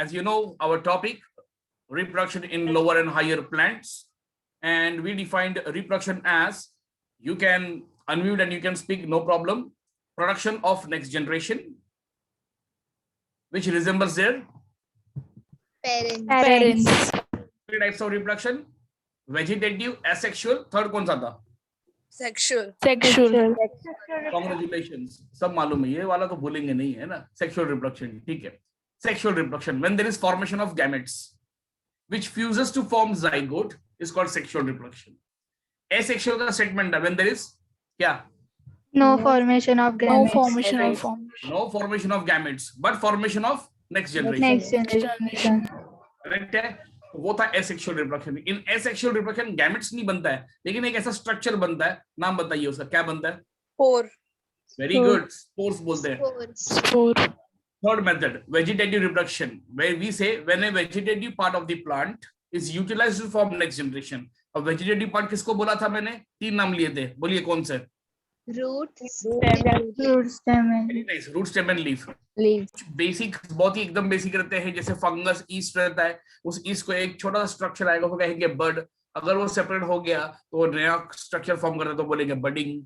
as you know, our topic, reproduction in lower and higher plants. And we defined reproduction as, you can unmute and you can speak, no problem. Production of next generation, which resembles their Parents. three types of reproduction: vegetative, asexual, third कौन सा था? Sexual. Sexual. Congratulations, सब मालूम है, ये वाला तो भूलेंगे नहीं है ना. Sexual reproduction, ठीक है. Sexual reproduction, when there is formation of gametes which fuses to form zygote, is called sexual reproduction. Asexual का statement है, when there is क्या? No formation of gametes. No formation of gametes, but formation of next generation. Next generation. Correct है. वो था asexual reproduction. In asexual reproduction gametes नहीं बनता है, लेकिन एक ऐसा स्ट्रक्चर बनता है. नाम बताइए उसका, क्या बनता है? Spore. वेरी गुड, स्पोर्स बोलते हैं. Spore. Third method, vegetative reproduction, where we say when a vegetative part of the plant is utilized to form next generation. अब vegetative part किसको बोला था मैंने? 3 नाम लिए थे, बोलिए कौन से? Root, stem, Very nice, root, stem and leaf. leaf. Basic, बहुत ही एकदम बेसिक रहते हैं. जैसे फंगस, ईस्ट रहता है, उस ईस्ट को एक छोटा सा स्ट्रक्चर आएगा, वो कहेंगे बड. अगर वो सेपरेट हो गया तो वो नया स्ट्रक्चर फॉर्म करता है, तो बोलेंगे बडिंग.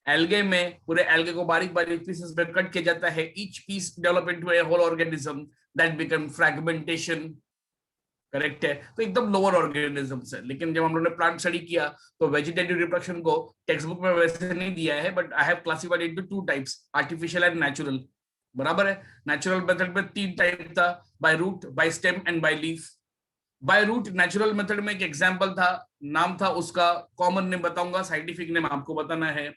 एल्गे में पूरे एल्गे को बारीक बारीक पीसेस में कट किया जाता है. Each piece develop into a whole organism, that become fragmentation. Correct है. तो एकदम लोअर ऑर्गेनिजम्स है. लेकिन जब हम लोगों ने प्लांट स्टडी किया तो वेजिटेटिव रिप्रोडक्शन को टेक्स्ट बुक में वैसे नहीं दिया है, but I have classified into 2 types, artificial and natural. बराबर है. नेचुरल मेथड में 3 टाइप था, by root, by stem and by leaf. By root natural method में एक एग्जांपल था, नाम था उसका, कॉमन नेम बताऊंगा, साइंटिफिक नेम आपको बताना है.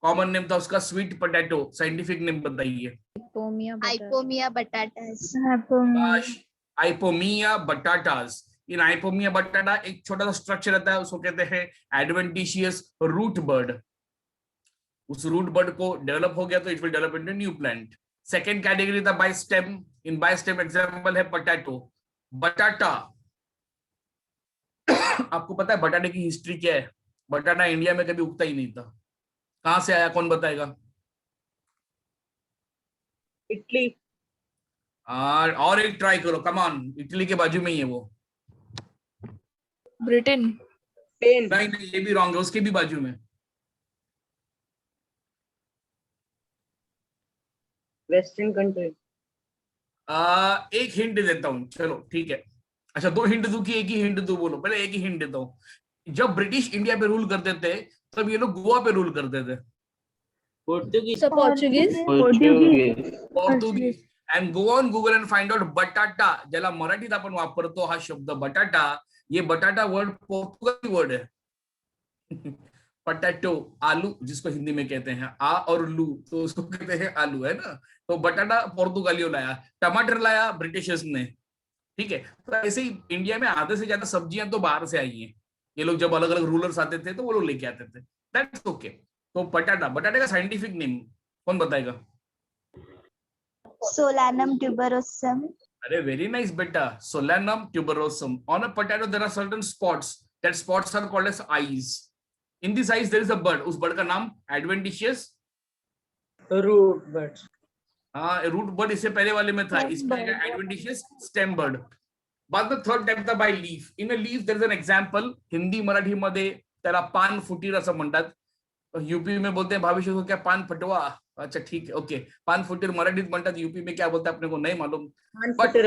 कॉमन नेम था उसका स्वीट पोटैटो. साइंटिफिक नेम बताइए. Ipomia batatas. Ipomoea batatas. इन आइपोमिया बटाटा एक छोटा सा स्ट्रक्चर रहता है, उसको कहते हैं एडवेंटिशियस रूट बर्ड. उस रूट बर्ड को डेवलप हो गया तो it will develop into new plant. Second category था by stem. In by stem example है पोटैटो. बटाटा, आपको पता है बटाटे की हिस्ट्री क्या है? बटाटा इंडिया में कभी उगता ही नहीं था. कहां से आया, कौन बताएगा? Italy. और एक ट्राई करो, कम ऑन. इटली के बाजू में ही है वो. Britain. Spain. नहीं, ये भी रॉन्ग है, उसके भी बाजू में. Western country. एक हिंट देता हूँ, चलो ठीक है. अच्छा, 2 हिंट दूं कि एक ही हिंट दूं? बोलो, पहले एक ही हिंट देता हूँ. जब ब्रिटिश इंडिया पे रूल करते थे तब ये लोग गोवा पे रूल करते थे. Portuguese. And go on Google and find out बटाटा, ज्याला मराठीत आपण वापरतो हा शब्द बटाटा, ये बटाटा वर्ड पोर्तुगाली वर्ड है. पटाटो, आलू जिसको हिंदी में कहते हैं, आ और लू, तो उसको कहते हैं आलू, है ना. तो बटाटा पोर्तुगालियों लाया, टमाटर लाया ब्रिटिशर्स ने. ठीक है. तो ऐसे ही इंडिया में आधे से ज्यादा सब्जियां तो बाहर से आई हैं. ये लोग जब अलग अलग रूलर्स आते थे तो वो लोग लेके आते थे. That's okay. तो बटाटा, बटाटे का साइंटिफिक नेम कौन बताएगा? Solanum tuberosum. अरे वेरी नाइस बेटा. Solanum tuberosum. On a potato there are certain spots, that spots are called as eyes. In this eyes there is a bud. उस बर्ड का नाम एडवेंटिशियस Root birds. हाँ, root bud इससे पहले वाले में था, इसमें एडवेंटिशियस स्टेम बर्ड. बाद में थर्ड टाइप था by leaf. In a leaf there is an example. Hindi Marathi मध्ये त्याला पान फुटीर असं म्हणतात. यूपी में बोलते हैं भविष्य को क्या, पान फटवा. अच्छा ठीक है, ओके. पान फुटीर मराठीत म्हणतात, यूपी में क्या बोलते हैं अपने को नहीं मालूम. बट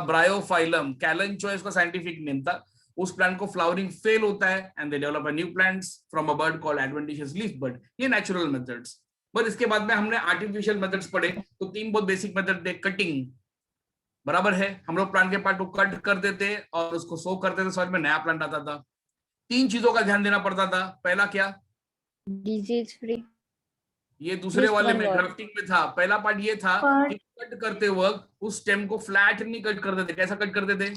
ब्रायोफाइलम कैलेंचोइस का साइंटिफिक नेम था. उस प्लांट को फ्लावरिंग फेल होता है and they develop a new plants from a bird called adventitious leaf bird. ये नेचुरल मेथड्स. बट इसके बाद में हमने आर्टिफिशियल मेथड्स पढ़े, तो 3 बहुत बेसिक मेथड थे. कटिंग, बराबर है, हम लोग प्लांट के पार्ट को कट कर देते और उसको सो करते थे, समझ में नया प्लांट आता था. 3 चीजों का ध्यान देना पड़ता था. पहला क्या? Disease free. ये दूसरे वाले में ग्राफ्टिंग में था. पहला पार्ट ये था कि कट करते वक्त उस स्टेम को फ्लैट नहीं कट करते थे. कैसा कट करते थे?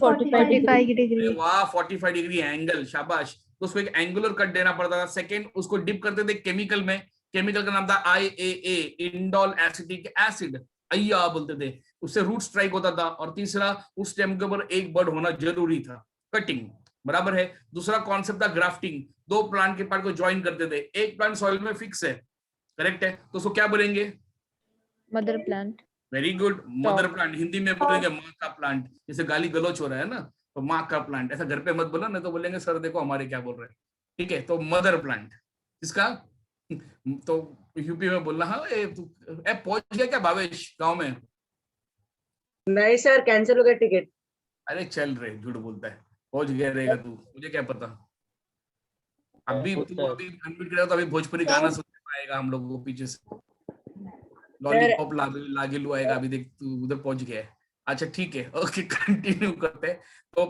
45 degree. वाह, 45 डिग्री एंगल, शाबाश. तो उसको एक एंगुलर कट देना पड़ता था. सेकंड, उसको डिप करते थे केमिकल में. केमिकल का नाम था IAA, इंडोल एसिटिक एसिड. अय्या बोलते थे. उससे रूट स्ट्राइक होता था. और तीसरा, उस स्टेम के ऊपर एक बर्ड होना जरूरी था. कटिंग, बराबर है. दूसरा कॉन्सेप्ट था ग्राफ्टिंग. 2 प्लांट के पार्ट को ज्वाइन करते थे. एक प्लांट सॉइल में फिक्स है, करेक्ट है, तो उसको क्या बोलेंगे? Mother plant. Very good. Mother plant Hindi में बोलेंगे माँ का प्लांट, जैसे गाली गलौच हो रहा है ना, तो माँ का प्लांट ऐसा घर पे मत बोलो, नहीं तो बोलेंगे सर देखो हमारे क्या बोल रहे हैं। ठीक है, तो मदर प्लांट इसका तो यूपी में बोलना। हाँ पहुंच गया क्या भावेश गांव में? नहीं सर, कैंसिल हो गया टिकट। अरे चल रहे, झूठ बोलता है, पहुंच गया रहेगा तू, मुझे क्या पता। अभी तू अभी अनम्यूट करेगा तो अभी भोजपुरी गाना सुनने पाएगा हम लोगों को पीछे से, लॉलीपॉप लागेलू आएगा। अभी देख तू उधर पहुंच गया है। अच्छा ठीक है, ओके कंटिन्यू करते हैं। तो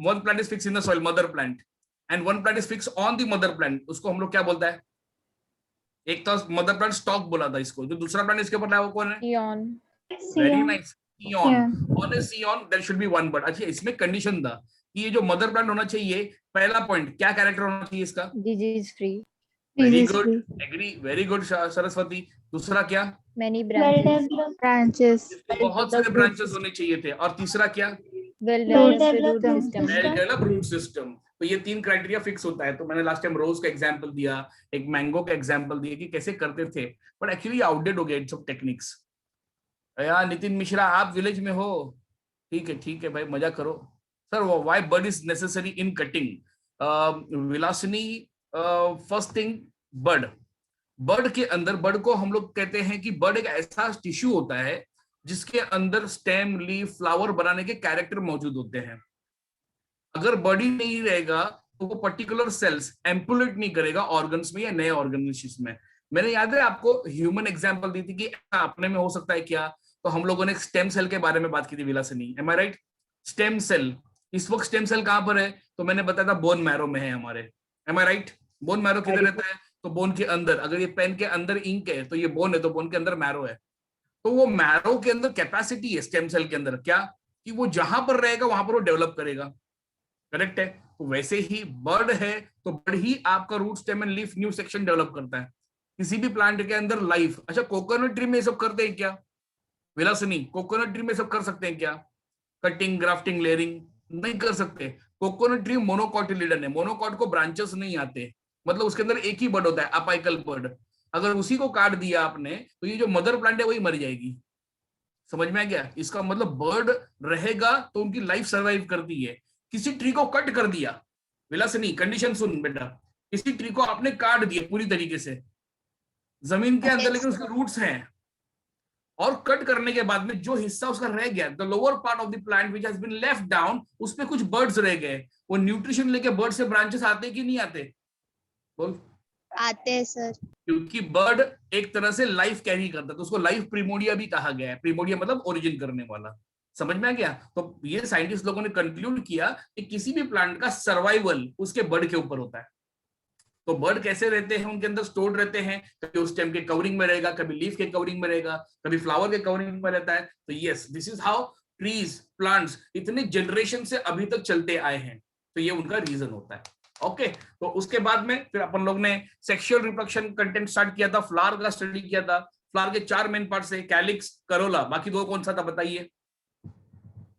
one plant is fix in the soil, mother plant, and one plant is fix on the mother plant, उसको हम लोग क्या बोलता है? एक तो मदर प्लांट स्टॉक बोला था इसको, जो दूसरा प्लांट इसके ऊपर है वो कौन है? Eon. Very nice, scion. On a scion there should be one bud. अच्छा इसमें कंडीशन था कि ये जो मदर प्लांट होना चाहिए, पहला पॉइंट क्या कैरेक्टर होना चाहिए इसका? Disease free. Very good, agree, very good Saraswati. दूसरा क्या? Many branches. Branches. बहुत सारे ब्रांचेस होने चाहिए थे। और तीसरा क्या? Well Well developed root developed system. Well developed root system. तो ये तीन क्राइटेरिया फिक्स होता है। तो मैंने लास्ट टाइम रोज का एग्जांपल दिया, एक मैंगो का एग्जांपल दिया कि कैसे करते थे, बट एक्चुअली आउटडेट हो गया इट्स सब टेक्निक्स। यार नितिन मिश्रा आप विलेज में हो? ठीक है भाई, मजा करो। Sir why bird is necessary in cutting? Vilasini, first thing bird, bird के अंदर, बर्ड को हम लोग कहते हैं कि बर्ड एक ऐसा टिश्यू होता है जिसके अंदर स्टेम, लीफ, फ्लावर बनाने के कैरेक्टर मौजूद होते हैं। अगर बर्ड ही नहीं रहेगा तो वो पर्टिकुलर सेल्स एम्पुलेट नहीं करेगा ऑर्गन्स में या नए ऑर्गेनिज्म में। मैंने याद है आपको ह्यूमन एग्जांपल दी थी कि अपने में हो सकता है क्या, तो हम लोगों ने स्टेम सेल के बारे में बात की थी Vilasini, M I right? Stem cell, इस वक्त स्टेम सेल कहां पर है? तो मैंने बताया था बोन मैरो में है हमारे, M I right? Bone marrow किधर रहता है? तो बोन के अंदर। अगर ये पेन के अंदर इंक है तो ये बोन है, तो बोन के अंदर मैरो है। तो वो मैरो के अंदर कैपेसिटी है स्टेम सेल के अंदर, क्या कि वो जहां पर रहेगा वहां पर वो डेवलप करेगा। करेक्ट है? तो वैसे ही बर्ड है तो बर्ड ही आपका root, stem and leaf new section develop करता है किसी भी प्लांट के अंदर लाइफ। अच्छा कोकोनट ट्री में ये सब करते हैं क्या विलासिनी? कोकोनट ट्री में सब कर सकते हैं क्या? कटिंग, ग्राफ्टिंग, लेयरिंग नहीं कर सकते। कोकोनट ट्री मोनोकॉटिलिडन है, मोनोकॉट को ब्रांचेस नहीं आते, मतलब उसके अंदर एक ही बर्ड होता है, अपाइकल बर्ड। अगर उसी को काट दिया आपने तो ये जो मदर प्लांट है वही मर जाएगी। समझ में आ गया? इसका मतलब बर्ड रहेगा तो उनकी लाइफ सर्वाइव करती है। किसी ट्री को कट कर दिया विलासिनी, कंडीशन सुन बेटा, किसी ट्री को आपने काट दिया पूरी तरीके से जमीन के अंदर, लेकिन उसके रूट्स हैं, और कट करने के बाद में जो हिस्सा उसका रह गया, the lower part of the plant which has been left down, उसमें कुछ बर्ड्स रह गए, वो न्यूट्रिशन लेके बर्ड से ब्रांचेस आते कि नहीं आते? बोल। आते हैं सर। क्योंकि बर्ड एक तरह से लाइफ कैरी करता है, तो उसको लाइफ प्रिमोडिया भी कहा गया है। प्रिमोडिया मतलब ओरिजिन करने वाला। समझ में आ गया? तो ये साइंटिस्ट लोगों ने कंक्लूड किया कि किसी भी प्लांट का सर्वाइवल उसके बर्ड के ऊपर होता है। तो बर्ड कैसे रहते हैं? उनके अंदर स्टोर्ड रहते हैं, कभी उस स्टेम के कवरिंग में रहेगा, कभी लीफ के कवरिंग में रहेगा, कभी फ्लावर के कवरिंग में रहता है। तो yes, this is how trees, plants इतने जनरेशन से अभी तक चलते आए हैं। तो ये उनका रीजन होता है। ओके, तो उसके बाद में फिर अपन लोग ने सेक्सुअल रिप्रोडक्शन कंटेंट स्टार्ट किया था, फ्लावर का स्टडी किया था। फ्लावर के 4 मेन पार्ट्स है, कैलिक्स, करोला, बाकी दो कौन सा था बताइए?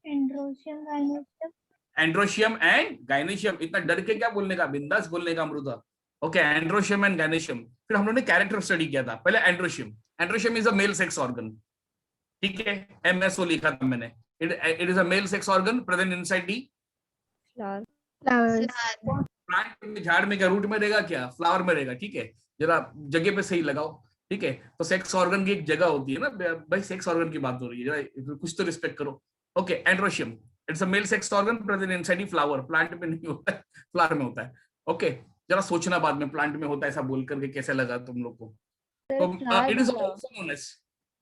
Androecium, gynoecium. Androecium and gynoecium. इतना डर के क्या बोलने का, बिंदास बोलने का Amrita. Okay, androecium and gynoecium. फिर हम लोगों ने कैरेक्टर स्टडी किया था। पहले androecium, androecium is a male sex organ, ठीक है, एमएसओ लिखा था मैंने। It is a male sex organ present inside the Flower. Flower. Plant में, झाड़ में क्या, रूट में रहेगा क्या, फ्लावर में रहेगा, ठीक है, जरा जगह पे सही लगाओ, ठीक है। तो सेक्स ऑर्गन की एक जगह होती है ना भाई, सेक्स ऑर्गन की बात हो रही है, जरा कुछ तो रिस्पेक्ट करो। Okay, androecium it's a male sex organ present inside the flower, plant में नहीं होता है, फ्लावर में होता है। ओके, जरा सोचना बाद में प्लांट में होता है ऐसा बोल करके कैसे लगा तुम लोग को। तो it is also known as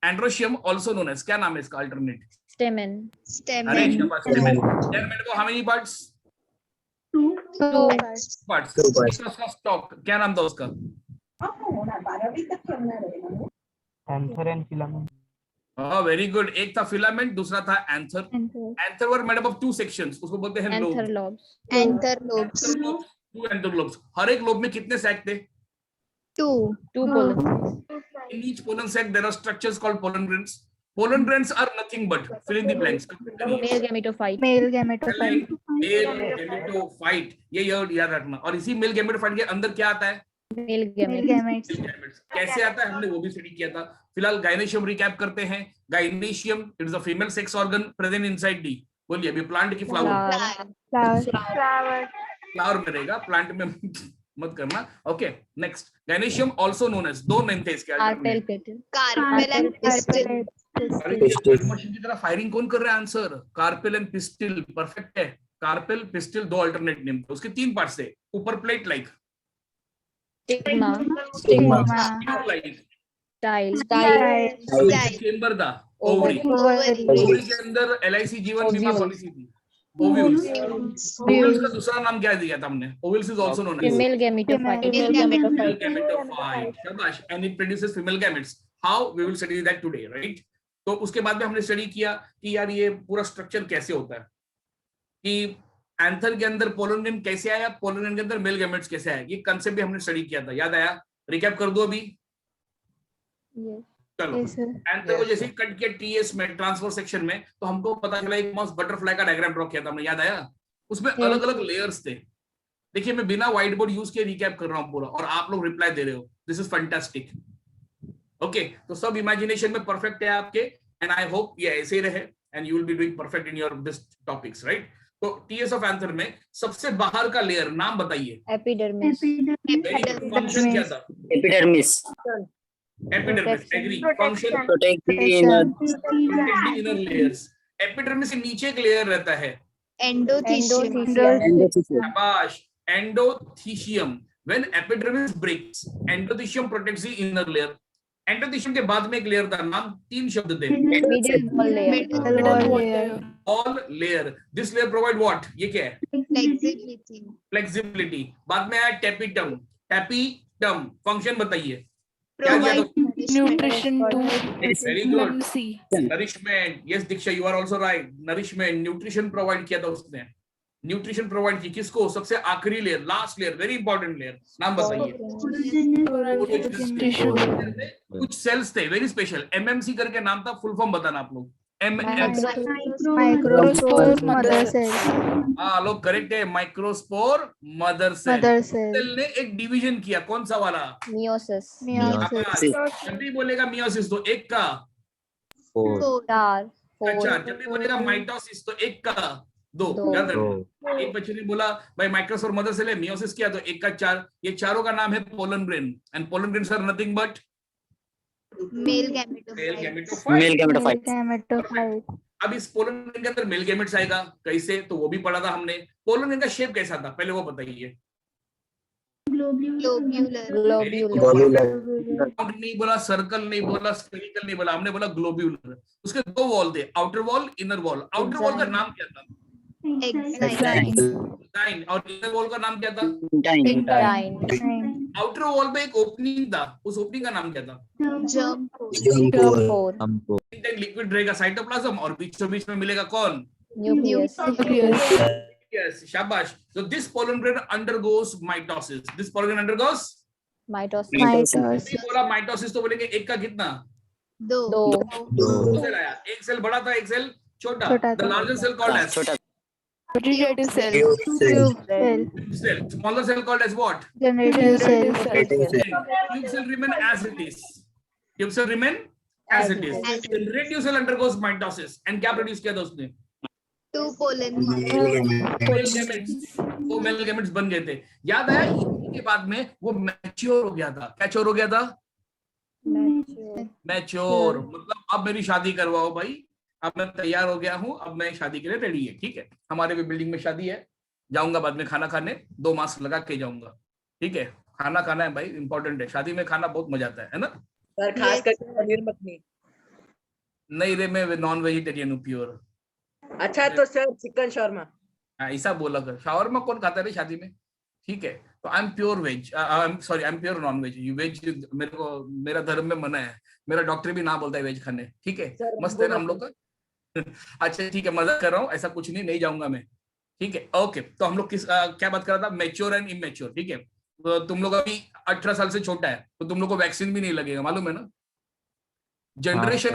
androecium, also known as, क्या नाम है इसका अल्टरनेट? Stamen. अरे शाबाश, स्टेमेन। देयर मेरे को how many parts? Two parts. इसका स्टॉक क्या नाम था उसका? Anther and filament. हाँ वेरी गुड, एक था फिलामेंट, दूसरा था anther. Anther were made up of 2 sections, उसको बोलते हैं लोब। Anther lobes. Antherlobes. 2 एंथरलोब्स। हर एक लोब में कितने सैक थे? 2. 2 pollen. In each pollen sac there are structures called pollen grains. Pollen grains are nothing but fill in the blanks. Male gametophyte. Male gametophyte. Male gametophyte, ये याद रखना। और इसी male gametophyte के अंदर क्या आता है? Male gametes. कैसे आता है हमने वो भी स्टडी किया था। फिलहाल गाइनेशियम रिकैप करते हैं। Gynoecium it is a female sex organ present inside D. बोलिए अभी प्लांट की फ्लावर फ्लावर में रहेगा, प्लांट में मत करना। Okay next, gynoecium also known as, दो नेम थे इसके Carpel petal. Carpel and pistil. Machine की तरह फायरिंग कौन कर रहा है? Answer carpel and pistil, perfect है। कार्पेल पिस्टिल दो अल्टरनेट नेम थे, उसके तीन पार्ट्स थे। ऊपर plate like, Stigma. Like Style. Chamber दा, ओवरी, ओवरी के अंदर LIC जीवन बीमा Ovules. पॉलिसी थी। ओव्यूल्स, ओव्यूल्स का दूसरा नाम क्या दिया था हमने? Ovules is also known as Female gametophyte. female gametophyte। शाबाश, and it produces female gametes. How? We will study that today, right? तो उसके बाद में हमने स्टडी किया कि यार ये पूरा स्ट्रक्चर कैसे होता है, कि एंथर के अंदर पोलन ग्रेन कैसे आया, पोलन ग्रेन के अंदर मेल गैमेट्स कैसे आया, ये कांसेप्ट भी हमने स्टडी किया था। याद आया? रिकैप कर दो अभी। Yes. चलो, एंथर को जैसे ही कट किया TS में ट्रांसफर सेक्शन में, तो हमको पता चला एक मस्त बटरफ्लाई का डायग्राम ड्रॉ किया था हमने। याद आया? उसमें अलग अलग लेयर्स थे। देखिए मैं बिना व्हाइट बोर्ड यूज किए रिकैप कर रहा हूँ पूरा, और आप लोग रिप्लाई दे रहे हो। This is fantastic. ओके, तो सब इमेजिनेशन में परफेक्ट है आपके, एंड आई होप ये ऐसे ही रहे and you will be doing perfect in your this topics, right? तो TS ऑफ एंथर में सबसे बाहर का लेयर नाम बताइए। Epidermis. फंक्शन क्या था? Epidermis epidermis, agree. Function protect the inner inner layers. Epidermis के नीचे एक लेयर रहता है, Endothecium. शाबाश, endothecium. When epidermis breaks, endothecium protects the inner layer. Endothecium के बाद में एक लेयर था, नाम तीन शब्द थे। Middle wall layer. All layer, this layer provide what? ये क्या है? Flexibility. फ्लेक्सिबिलिटी। बाद में आया टेपिटम। टेपिटम फंक्शन बताइए क्या दिया? Provide Nutrition to very good, C. Nourishment. Yes Diksha, you are also right. Nourishment, nutrition provide किया था उसने। न्यूट्रिशन प्रोवाइड की किसको? सबसे आखिरी layer, last layer, very important layer, नाम बताइए। कुछ सेल्स थे वेरी स्पेशल, MMC करके नाम था, फुल फॉर्म बताना आप लोग। Microspore mother cell. हाँ लोग करेक्ट है, माइक्रोस्पोर मदर सेल। सेल ने एक डिवीजन किया, कौन सा वाला? Meiosis. जब भी बोलेगा मियोसिस तो एक का, Star. अच्छा जब भी बोलेगा माइटोसिस तो एक का दो, याद रखना। एक बच्चे ने बोला भाई माइक्रोस्पोर मदर सेल है, मियोसिस किया तो एक का चार। ये चारों का नाम है pollen grain, and pollen grains are nothing but Male male gametophyte. Gametophyte. अब इस पोलन ग्रेन के अंदर मेल गैमेट्स आएगा कैसे, तो वो भी पढ़ा था हमने। पोलन ग्रेन का शेप कैसा था पहले वो बताइए। Globular. राउंड नहीं बोला, सर्कल नहीं बोला, स्फेरिकल नहीं बोला, हमने बोला ग्लोब्यूलर। उसके दो वॉल थे, outer wall, inner wall. Outer wall का नाम क्या था? Exine. और इनर वॉल का नाम क्या था? Intine. आउटर वॉल में एक ओपनिंग था, उस ओपनिंग का नाम क्या था? Germ pore. Germ pore. Liquid रहेगा साइटोप्लाज्म, और बीचों बीच में मिलेगा कौन? Nucleus. Yes, शाबाश। So this pollen grain undergoes mitosis. This pollen grain undergoes Mitosis. जब बोला माइटोसिस तो बोलेंगे एक का कितना? दो. दो सेल आया, एक सेल बड़ा था, एक सेल छोटा। The larger cell called as Vegetative cell. cell. Smaller cell called as what? Generative cell. Tube cell remain as it is. Tube cell remain as it is. Generative cell undergoes mitosis. And क्या produce किया था उसने? Two pollen. Male gametes. वो male gametes बन गए थे। याद आया? इसके बाद में वो मैच्योर हो गया था। क्या चोर हो गया था? मैच्योर। मतलब अब मेरी शादी करवाओ भाई, अब मैं तैयार हो गया हूँ, अब मैं शादी के लिए रेडी है। ठीक है, हमारे भी बिल्डिंग में शादी है, जाऊंगा बाद में खाना खाने, 2 मास्क लगा के जाऊंगा। ठीक है, खाना खाना है भाई, इंपॉर्टेंट है। शादी में खाना बहुत मजा आता है ना? सर खास करके पनीर मखनी। नहीं रे, मैं नॉन वेजिटेरियन हूँ, प्योर। अच्छा तो सर चिकन शॉर्मा। ऐसा बोला कर, शावरमा कौन खाता है शादी में? ठीक है, तो I am pure veg, sorry I am pure non veg. You veg मेरे को, मेरा धर्म में मना है, मेरा डॉक्टर भी ना बोलता है वेज खाने। ठीक है, मस्त है ना हम लोग का। अच्छा ठीक है, मजाक कर रहा हूँ, ऐसा कुछ नहीं जाऊंगा मैं। ठीक है, ओके। तो हम लोग क्या बात कर रहा था? Mature and immature. ठीक है, तो तुम लोग अभी 18 साल से छोटा है, तो तुम लोग को वैक्सीन भी नहीं लगेगा, मालूम है ना? जनरेशन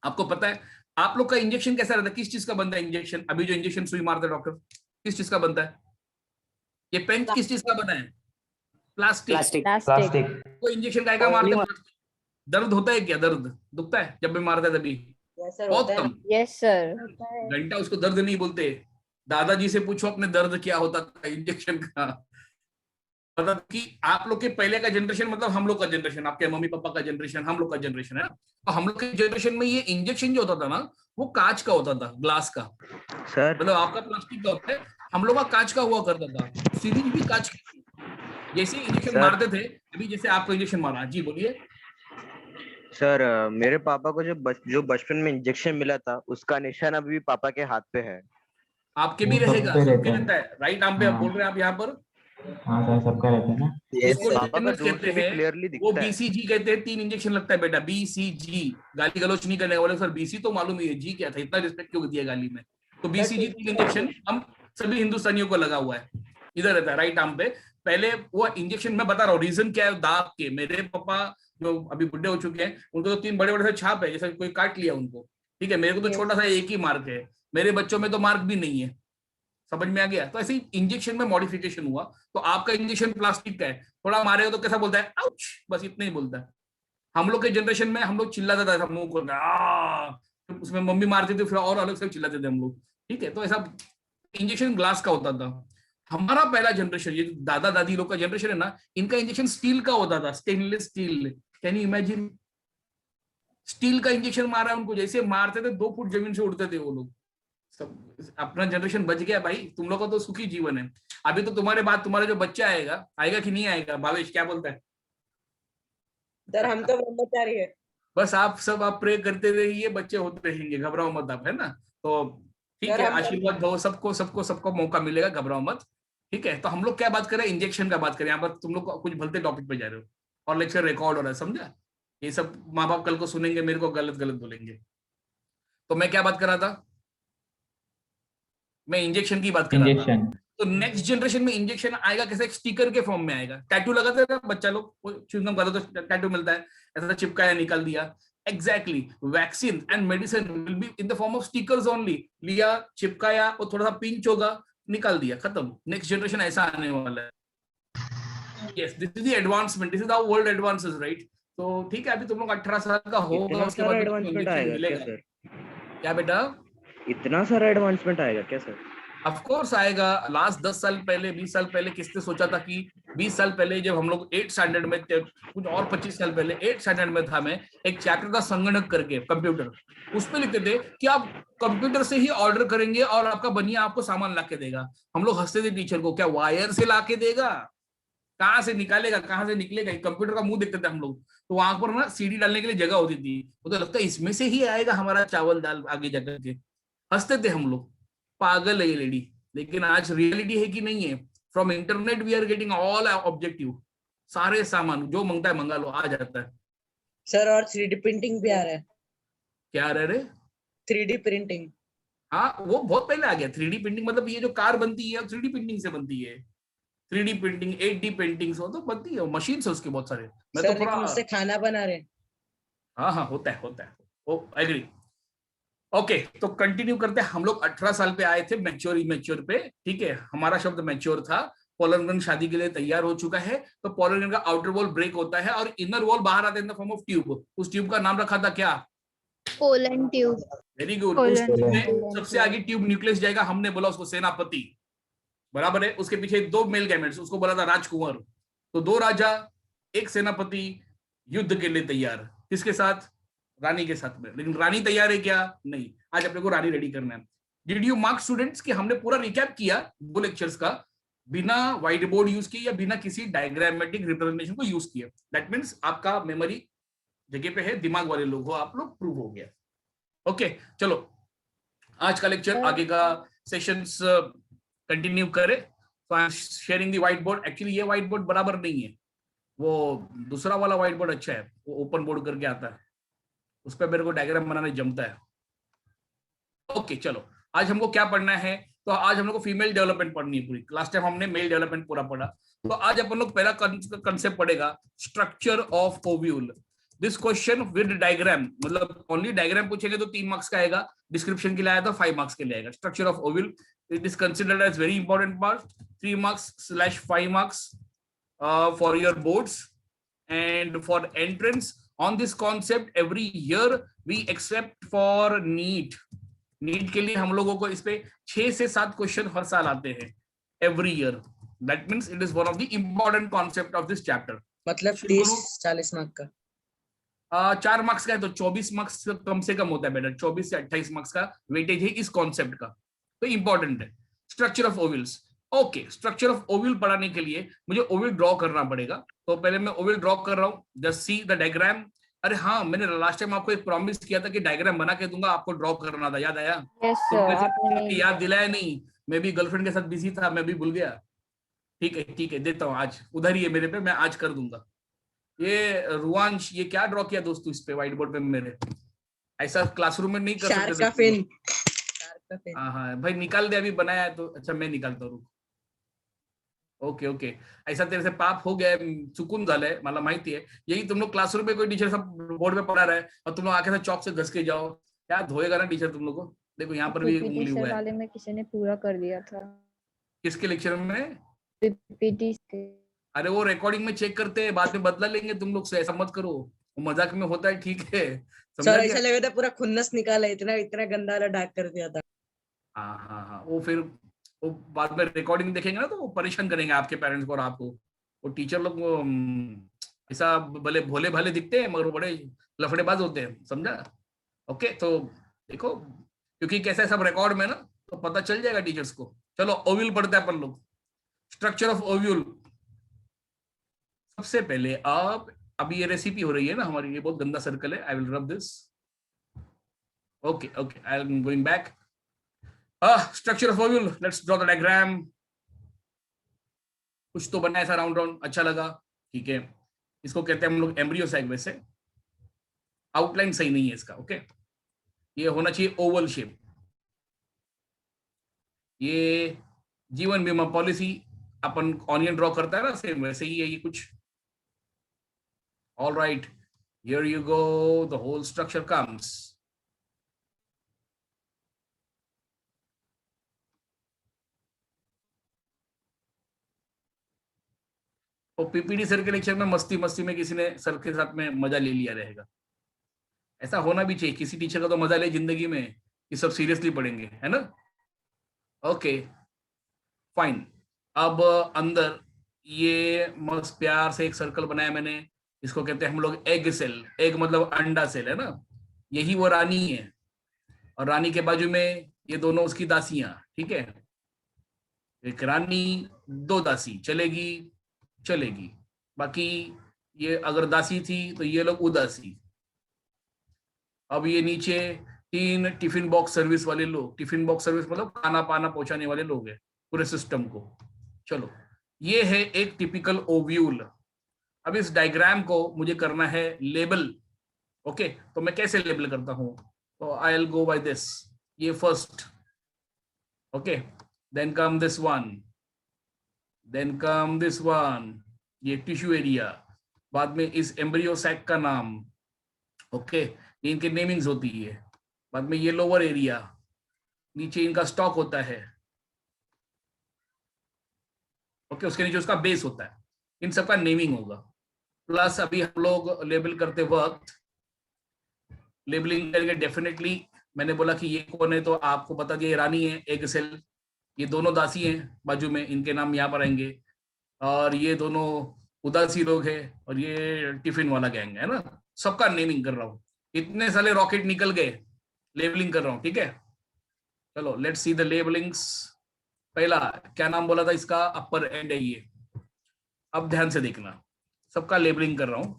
आपको पता है? आप लोग का इंजेक्शन कैसा रहता है? किस चीज का बनता है इंजेक्शन? अभी जो इंजेक्शन सुई मारता है डॉक्टर, किस चीज का बनता है? ये पेन किस चीज का बना है? प्लास्टिक। Plastic Plastic. को इंजेक्शन का मारते हैं, दर्द होता है क्या? दर्द दुखता है जब भी मारता है तभी? Yes, sir, बहुत होता है। कम, Yes, sir. घंटा उसको दर्द नहीं बोलते। दादाजी से पूछो अपने दर्द क्या होता था इंजेक्शन का। मतलब कि आप लोग के पहले का जनरेशन, मतलब हम लोग का जनरेशन, आपके मम्मी पापा का जनरेशन, हम लोग का जनरेशन है, तो हम लोग के जनरेशन में ये इंजेक्शन जो होता था ना, वो कांच का होता था, ग्लास का। सर मतलब आपका प्लास्टिक का होता है, हम लोग का कांच का हुआ करता था। सीरीज भी कांच की। जैसे इंजेक्शन सर। मारते थे, अभी जैसे आपको इंजेक्शन मारा, जी बोलिए। सर मेरे पापा को जो बचपन में इंजेक्शन मिला था उसका निशान अभी भी पापा के हाथ पे है। आपके भी वो रहेगा, सबके सबके रहता है। रहता है। राइट आर्म पे आप हाँ। बोल रहे हैं आप यहाँ पर। हाँ सर, सबका रहता है ना। उसको पापा का टिटेनस दूर कहते से भी हैं, क्लियरली वो दिखता है। बीसीजी कहते हैं। 3 इंजेक्शन लगता है बेटा, बीसीजी। गाली गलौच नहीं करने वाले सर, बीसी तो मालूम ही है, जी क्या था, इतना रिस्पेक्ट क्यों दिया गाली में? तो बीसीजी 3 इंजेक्शन हम सभी हिंदुस्तानियों को लगा हुआ है, इधर रहता है राइट आर्म पे। पहले वो इंजेक्शन मैं बता रहा हूँ रीजन क्या है, दाग के। मेरे पापा जो अभी बुढ़े हो चुके हैं, उनको तो 3 बड़े बड़े से छाप है, जैसे कोई काट लिया उनको, ठीक है। मेरे को तो छोटा सा एक ही मार्क है, मेरे बच्चों में तो मार्क भी नहीं है। समझ में आ गया? तो ऐसे ही इंजेक्शन में मॉडिफिकेशन हुआ। तो आपका इंजेक्शन प्लास्टिक का है, थोड़ा मारेगा तो कैसा बोलता है? आउच, बस इतना ही बोलता है। हम लोग के जनरेशन में हम लोग चिल्लाता था मुंह को, उसमें मम्मी मारती थी, फिर और अलग से चिल्लाते थे हम लोग, ठीक है। तो ऐसा इंजेक्शन ग्लास का होता था। हमारा पहला जनरेशन, ये दादा दादी लोग का जनरेशन है ना, इनका इंजेक्शन स्टील का होता था, stainless steel. Can you imagine? Steel का इंजेक्शन मारा उनको, जैसे मारते थे 2 फुट जमीन से उड़ते थे वो लोग। सब अपना जनरेशन बच गया भाई, तुम लोग का तो सुखी जीवन है। अभी तो तुम्हारे बाद तुम्हारा जो बच्चा आएगा कि नहीं आएगा? भावेश क्या बोलता है? सर हम तो ब्रह्मचारी है। बस आप प्रे करते रहिए, बच्चे होते रहेंगे, घबराओ मत आप, है ना? तो ठीक सर, है, हम- आशीर्वाद दो, सबको मौका मिलेगा, घबराओ मत, ठीक है। तो हम लोग क्या बात करें? इंजेक्शन का बात करें। यहाँ पर तुम लोग कुछ भलते टॉपिक पे जा रहे हो और लेक्चर रिकॉर्ड हो रहा है, समझा? ये सब माँ बाप कल को सुनेंगे, मेरे को गलत गलत बोलेंगे। तो मैं क्या बात कर रहा था? मैं इंजेक्शन की बात कर रहा था। इंजेक्शन। तो नेक्स्ट जनरेशन में इंजेक्शन आएगा कैसे? एक स्टिकर के फॉर्म में आएगा। टैटू लगाते हैं ना बच्चा लोग, च्युइंगम खाता तो टैटू मिलता है, ऐसा चिपकाया निकाल दिया। Exactly, vaccine and medicine will be in the form of stickers only. लिया, चिपकाया, और थोड़ा सा पिंच होगा, निकाल दिया, खत्म। नेक्स्ट जनरेशन ऐसा आने वाला है। Yes, this is the advancement, this is how world advances, right? तो ठीक है, अभी तुम लोग 18 साल का होगा, इतना उसके सारा बाद एडवांसमेंट इंजेक्शन आएगा क्या मिलेगा। सर? क्या बेटा? इतना सारा एडवांसमेंट आएगा क्या सर? ऑफ कोर्स आएगा। लास्ट 10 साल पहले, 20 साल पहले किसने सोचा था कि 20 साल पहले जब हम लोग 8 स्टैंडर्ड में थे, कुछ और 25 साल पहले 8 स्टैंडर्ड में था, मैं एक चैप्टर था संगणक करके, कंप्यूटर। उसमें लिखते थे कि आप कंप्यूटर से ही ऑर्डर करेंगे और आपका बनिया आपको सामान ला के देगा। हम लोग हंसते थे टीचर को, क्या वायर से ला के देगा? कहाँ से निकालेगा, कहाँ से निकलेगा? कंप्यूटर का मुंह देखते थे हम लोग, तो वहां पर ना सीडी डालने के लिए जगह होती थी। वो तो लगता है इसमें से ही आएगा हमारा चावल दाल आगे जाकर के। हंसते थे हम लोग, पागल है ये लेडी। लेकिन आज रियलिटी है कि नहीं है? From internet we are getting all objective, सारे सामान जो मांगता है मंगा लो, आ जाता है। सर और 3D प्रिंटिंग भी आ रहा है। क्या रह रहे? 3D printing. हाँ, वो बहुत पहले आ गया 3D प्रिंटिंग। मतलब ये जो कार बनती है 3D प्रिंटिंग से बनती है। 3D प्रिंटिंग, 8D पेंटिंग वो तो बनती है, मशीन से उसके बहुत सारे। मैं सर तो लेकिन उससे खाना बना रहे हैं। हाँ, होता है। ओ एग्री। ओके, तो कंटिन्यू करते हैं। हम लोग 18 साल पे आए थे, मैच्योर पे, ठीक है। हमारा शब्द मैच्योर था। पोलन ग्रंथ शादी के लिए तैयार हो चुका है। तो पोलन ग्रंथ का आउटर वॉल ब्रेक होता है और इनर वॉल बाहर आता है in the form of tube. उस ट्यूब का नाम रखा था क्या? Pollen tube. Very good. Pollen उस ट्यूब में tube. सबसे आगे ट्यूब न्यूक्लियस जाएगा, हमने बोला उसको सेनापति, बराबर है। उसके पीछे 2 मेल गैमेट्स, उसको बोला था राजकुंवर। तो 2 राजा, 1 सेनापति, युद्ध के लिए तैयार। किसके साथ? रानी के साथ में। लेकिन रानी तैयार है क्या? नहीं। आज अपने को रानी रेडी करना है। डिड यू मार्क स्टूडेंट्स कि हमने पूरा रिकैप किया 2 लेक्चर्स का, बिना व्हाइट बोर्ड यूज किए या बिना किसी डायग्रामेटिक रिप्रेजेंटेशन को यूज किया। दैट मींस आपका मेमोरी जगह पे है, दिमाग वाले लोग हो आप लोग, प्रूव हो गया। ओके, चलो आज का लेक्चर, आगे का सेशंस कंटिन्यू करें। तो I am sharing the white board. Actually ये व्हाइट बोर्ड बराबर नहीं है, वो दूसरा वाला व्हाइट बोर्ड अच्छा है, वो ओपन बोर्ड करके आता है, उस पर मेरे को डायग्राम बनाने जमता है। ओके, चलो आज हमको क्या पढ़ना है? तो आज हम लोग को फीमेल डेवलपमेंट पढ़नी है पूरी। लास्ट टाइम हमने मेल डेवलपमेंट पूरा पढ़ा। तो आज अपन लोग पहला कंसेप्ट पढ़ेगा, structure of ovule. This question with diagram, मतलब ओनली डायग्राम पूछेंगे तो 3 मार्क्स का आएगा, डिस्क्रिप्शन के लिए आया तो 5 मार्क्स के लिए आएगा। Structure of ovule It is considered as very important part. 3 marks/5 marks for your boards, and for entrance on this concept every year we except for NEET. NEET के लिए हम लोगों को इस पे 6 से 7 क्वेश्चन हर साल आते हैं every year. That means it is one of the important concept of this chapter. मतलब 30-40 मार्क का 4 मार्क्स का है तो 24 मार्क्स कम से कम होता है बेटा. 24 से 28 मार्क्स का वेटेज है इस कॉन्सेप्ट का, तो इंपॉर्टेंट है. Structure of vowels. Okay, structure of Oval पढ़ाने के लिए मुझे ओवल ड्रॉ करना पड़ेगा. तो पहले मैं ओवल ड्रॉ कर रहा हूँ. Just see the diagram. अरे हाँ, मैंने लास्ट टाइम आपको एक प्रॉमिस किया था कि डायग्राम बना के दूंगा, आपको ड्रॉ करना था, याद आया? Yes sir. आपने याद दिलाया नहीं, मैं भी गर्लफ्रेंड के साथ बिजी था, मैं भी भूल गया. ठीक है देता हूँ आज, उधर ही है मेरे पे, मैं आज कर दूंगा. ये रुआंश, ये क्या ड्रॉ किया दोस्तों इस पे व्हाइट बोर्ड पे मेरे? ऐसा क्लासरूम में नहीं कर शार्क सकते. का फिन. शार्क का फिन. हाँ भाई निकाल दे, अभी बनाया है तो. अच्छा मैं निकालता हूँ. ओके, ऐसा तेरे से पाप हो गया, चुकून झालंय, मला माहिती है. यही तुम लोग क्लासरूम में कोई टीचर सब बोर्ड पे पढ़ा रहा है और तुम लोग आके से चौक से घस के जाओ, क्या धोएगा ना टीचर तुम लोग को. देखो यहाँ पर भी एक उंगली हुआ है. वाले में किसी ने पूरा कर दिया था. किसके लेक्चर में? पीपीटी के. अरे वो रिकॉर्डिंग में चेक करते हैं, बाद में बदला लेंगे तुम लोग से, ऐसा मत करो. वो मजाक में होता है, ठीक है? समझा सर क्या? ऐसा लगा था पूरा खुन्नस निकाला, इतना गंदा वाला डाक कर दिया था. हाँ, वो फिर वो बाद में रिकॉर्डिंग देखेंगे ना तो वो परेशान करेंगे आपके पेरेंट्स को और आपको. वो टीचर लोग ऐसा भले भोले भाले दिखते हैं मगर वो बड़े लफड़ेबाज होते हैं, समझा? ओके, तो देखो क्योंकि कैसा है सब रिकॉर्ड में ना, तो पता चल जाएगा टीचर्स को. चलो ओव्यूल पढ़ते हैं अपन लोग. Structure of ovule. सबसे पहले आप, अभी ये रेसिपी हो रही है ना हमारी, ये बहुत गंदा सर्कल है. I will rub this. Okay, I am going back. Structure of ovule. Let's draw the diagram. कुछ तो बना ऐसा राउंड, अच्छा लगा, ठीक है. इसको कहते हैं हम लोग एम्ब्रियो सैक. वैसे आउटलाइन सही नहीं है इसका. ओके, ये होना चाहिए ओवल शेप. ये जीवन बीमा पॉलिसी अपन ऑनियन ड्रॉ करता है ना, सेम वैसे ही है ये कुछ. All right, here you go, the whole structure comes. और पीपीटी सर के लेक्चर में मस्ती में किसी ने सर के साथ में मजा ले लिया रहेगा. ऐसा होना भी चाहिए, किसी टीचर का तो मजा ले जिंदगी में, ये सब सीरियसली पढ़ेंगे, है ना? Okay fine. अब अंदर ये मस्त प्यार से एक सर्कल बनाया मैंने. इसको कहते हैं हम लोग एग सेल. एग मतलब अंडा सेल, है ना? यही वो रानी है और रानी के बाजू में ये दोनों उसकी दासियां, ठीक है? एक रानी, 2 दासी. चलेगी. बाकी ये अगर दासी थी तो ये लोग उदासी. अब ये नीचे 3 टिफिन बॉक्स सर्विस वाले लोग. टिफिन बॉक्स सर्विस मतलब खाना पाना पहुंचाने वाले लोग हैं पूरे सिस्टम को. चलो, ये है एक टिपिकल ओव्यूल. अब इस डायग्राम को मुझे करना है लेबल. ओके, तो मैं कैसे लेबल करता हूं? तो I will go by this. ये first. Okay, then come this one, then come this one. ये टिश्यू एरिया. बाद में इस एम्ब्रियो सैक का नाम. ओके, इनके नेमिंग्स होती है. बाद में ये लोअर एरिया, नीचे इनका स्टॉक होता है. ओके, उसके नीचे उसका बेस होता है. इन सबका नेमिंग होगा. प्लस अभी हम लोग लेबल करते वक्त लेबलिंग करेंगे डेफिनेटली. मैंने बोला कि ये कौन है तो आपको बता दिया, ये रानी है, एग सेल. ये दोनों दासी हैं बाजू में, इनके नाम यहाँ पर आएंगे. और ये दोनों उदासी लोग हैं और ये टिफिन वाला गैंग है ना. सबका नेमिंग कर रहा हूँ. इतने सारे रॉकेट निकल गए, लेबलिंग कर रहा हूँ, ठीक है? चलो लेट्स सी द लेबलिंग्स. पहला क्या नाम बोला था इसका? अपर एंड है ये. अब ध्यान से देखना, सबका लेबलिंग कर रहा हूँ.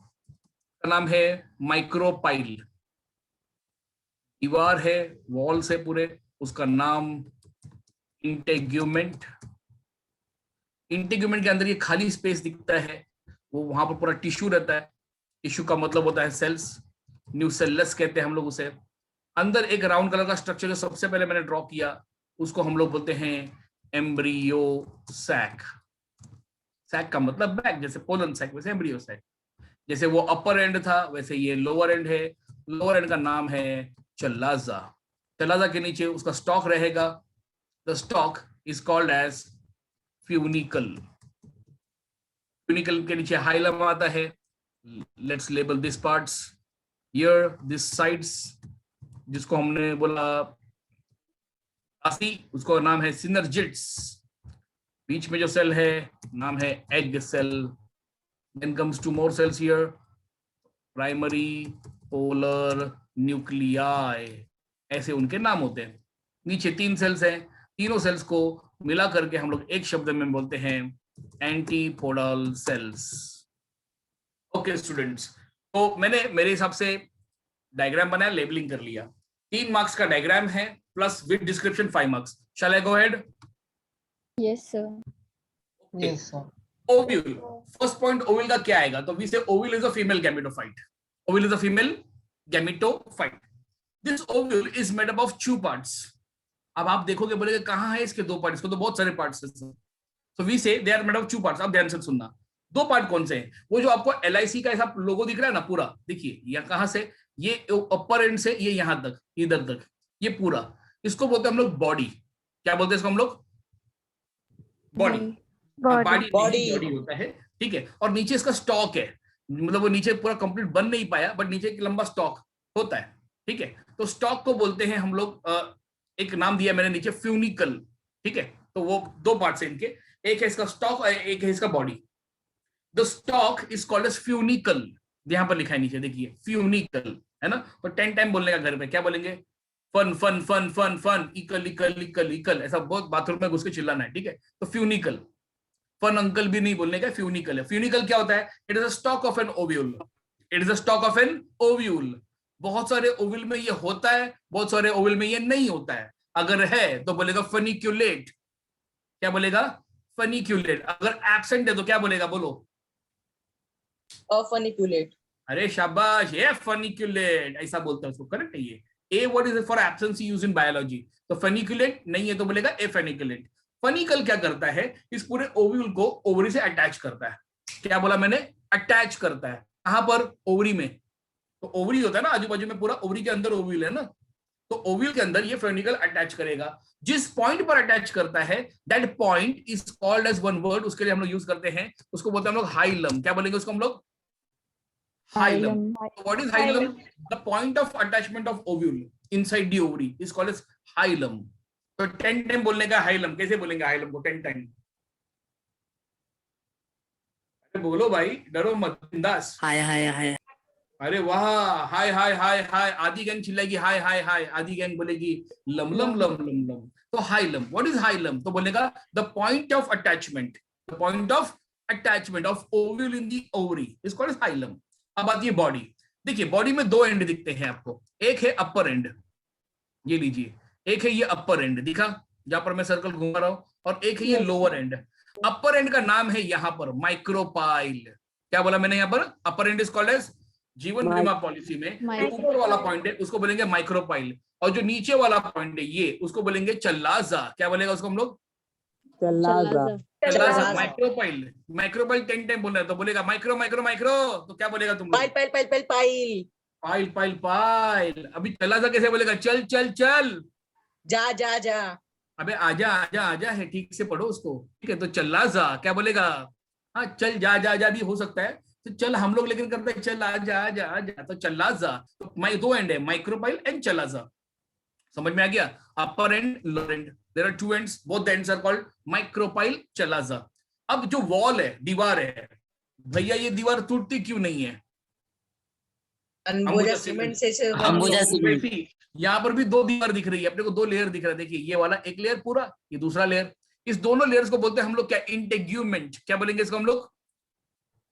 का नाम है माइक्रोपाइल. दीवार है, वॉल्स है पूरे, उसका नाम इंटेग्यूमेंट. इंटेग्यूमेंट के अंदर ये खाली स्पेस दिखता है, वो वहां पर पूरा टिश्यू रहता है. टिश्यू का मतलब होता है सेल्स. न्यूसेलस कहते हैं हम लोग उसे. अंदर एक राउंड कलर का स्ट्रक्चर जो सबसे पहले मैंने ड्रॉ किया, उसको हम लोग बोलते हैं एम्ब्रियो सैक. सैक का मतलब बैग, जैसे पोलन सैक वैसे एम्ब्रियो सैक. जैसे वो अपर एंड था वैसे ये लोअर एंड है. लोअर एंड का नाम है चलाजा. चलाजा के नीचे उसका स्टॉक रहेगा. the stalk is called as funicle. Funicle के नीचे हाइलम आता है. Let's label these parts. Here, these sides, जिसको हमने बोला आसी, उसको नाम है synergids. बीच में जो सेल है नाम है egg cell. Then comes two more cells here. Primary, polar, nuclei. ऐसे उनके नाम होते हैं. नीचे 3 सेल्स हैं. तीनों सेल्स को मिला करके हम लोग एक शब्द में बोलते हैं एंटीपोडल सेल्स. ओके स्टूडेंट्स, तो मैंने मेरे हिसाब से डायग्राम बनाया, लेबलिंग कर लिया. 3 मार्क्स का डायग्राम है plus with description 5 marks. Shall I go ahead? Yes, sir. Yes, sir. Ovule. First point ovule का क्या आएगा? तो we say ovule is a female gametophyte. Ovule is a female gametophyte. This ovule is made up of 2 parts. अब आप देखोगे बोलेगे कहां है इसके 2 पार्ट? इसको तो बहुत सारे पार्ट्स हैं. So we say they are made of 2 parts. आप ध्यान से सुनना. 2 पार्ट कौन से हैं? वो जो आपको LIC का ऐसा लोगो दिख रहा है ना पूरा, देखिए ये कहां से, ये अपर एंड से ये यहां तक, इधर तक, ये पूरा, इसको बोलते हैं हम लोग बॉडी. क्या बोलते हैं इसको हम लोग? बॉडी. बॉडी होता है, ठीक है. और नीचे इसका स्टॉक है, मतलब वो नीचे पूरा कंप्लीट बन नहीं पाया, बट नीचे एक लंबा स्टॉक होता है, ठीक है. तो स्टॉक को बोलते हैं हम लोग, एक नाम दिया मैंने नीचे, फ्यूनिकल, ठीक है. तो वो 2 पार्ट्स हैं इनके, एक है इसका स्टॉक और एक है इसका body. The stalk is called as funicle. यहां पर लिखा है नीचे, देखिए फ्यूनिकल, है ना. तो 10 टाइम बोलने का घर पे क्या बोलेंगे? Fun fun fun fun fun, इकल इकल इकल इकल, ऐसा बहुत बाथरूम में घुस के चिल्लाना है, ठीक है. तो फ्यूनिकल. फन अंकल भी नहीं बोलने का, फ्यूनिकल है. फ्यूनिकल क्या होता है? It is a stalk of an ovule. It is a stalk of an ovule. बहुत सारे ओव्यूल में ये होता है, बहुत सारे ओव्यूल में ये नहीं होता है. अगर है तो बोलेगा फनिक्यूलेट. क्या बोलेगा? फनिक्यूलेट. अगर एब्सेंट है तो क्या बोलेगा? बोलो. Funiculate. अरे शाबाश, ये फनिक्यूलेट ऐसा बोलता है उसको, करेक्ट है ये. A word is for absence used in biology. तो फनिक्यूलेट नहीं है तो बोलेगा एफेनिक्यूलेट. फनिकल क्या करता है? इस पूरे ओव्यूल को ओवरी से अटैच करता है. क्या बोला मैंने? अटैच करता है. कहां पर? ओवरी में. तो ओवरी होता है ना आजू बाजू में, पूरा ओवरी के अंदर ओव्यूल है ना. तो ओव्यूल के अंदर ये फनिकल अटैच करेगा. जिस पॉइंट पर अटैच करता है that point is called as one word. उसके लिए हम लोग यूज करते हैं, उसको बोलते हैं हम लोग हाइलम. क्या बोलेंगे उसको हम लोग? Hilum. What is hilum? The point of attachment of ovule inside the ovary is called as hilum. तो 10 टाइम बोलने का हाइलम. कैसे बोलेंगे हाइलम को 10 टाइम? अरे बोलो भाई, डरो मत, बिंदास. हाय हाय हाय. अरे वाह, हाय हाय हाय हाय. आधी गैंग चिल्लाएगी हाय हाय हाय, आधी गैंग बोलेगी लम लम लम लम लम. तो हाइलम. What is hilum? तो बोलेगा the point of attachment. The point of attachment of ovule in the ovary is called as hilum. अब आती है बॉडी. देखिए बॉडी में 2 एंड दिखते हैं आपको. एक है अपर एंड, ये लीजिए. एक है ये अपर एंड दिखा जहां पर मैं सर्कल घुमा रहा हूं, और एक है ये लोअर एंड. अपर एंड का नाम है यहां पर माइक्रोपाइल. क्या बोला मैंने? यहां पर अपर एंड इज कॉल्ड एज, जीवन बीमा पॉलिसी में जो ऊपर वाला पॉइंट है उसको बोलेंगे माइक्रोपाइल, और जो नीचे वाला पॉइंट है ये, उसको बोलेंगे चल्लाजा. क्या बोलेगा उसको हम लोग? चल्लाजा. माइक्रोपाइल. माइक्रोपाइल 10 टाइम बोलना है तो बोलेगा माइक्रो माइक्रो माइक्रो. तो क्या बोलेगा तुम? Pile pile pile pile pile. Pile pile pile. अभी चल्लाजा कैसे बोलेगा? चल चल चल. जा जा जा. अबे आजा आजा आजा है, ठीक से पढ़ो उसको, ठीक है. तो चल्लाजा क्या बोलेगा? हाँ, चल जा जा जा भी हो सकता है. तो चल हम लोग लेकिन करते हैं चल आजा आजा आजा. तो चल्लाजा. तो 2 एंड है, माइक्रोपाइल एंड चल्लाजा. समझ में आ गया? Upper end lower end. There are 2 ends, both the ends are called micropyle chalaza. अब जो वॉल है, दीवार है, भैया ये दीवार टूटती क्यों नहीं है? अंबुजा सीमेंट से. अंबुजा सीमेंट. यहाँ पर भी 2 दीवार दिख रही है अपने को, 2 लेयर दिख रहा है. देखिए ये वाला एक लेयर पूरा, ये दूसरा लेयर. इस दोनों लेयर्स को बोलते हैं हम लोग क्या? इंटेग्यूमेंट. क्या बोलेंगे इसको हम लोग?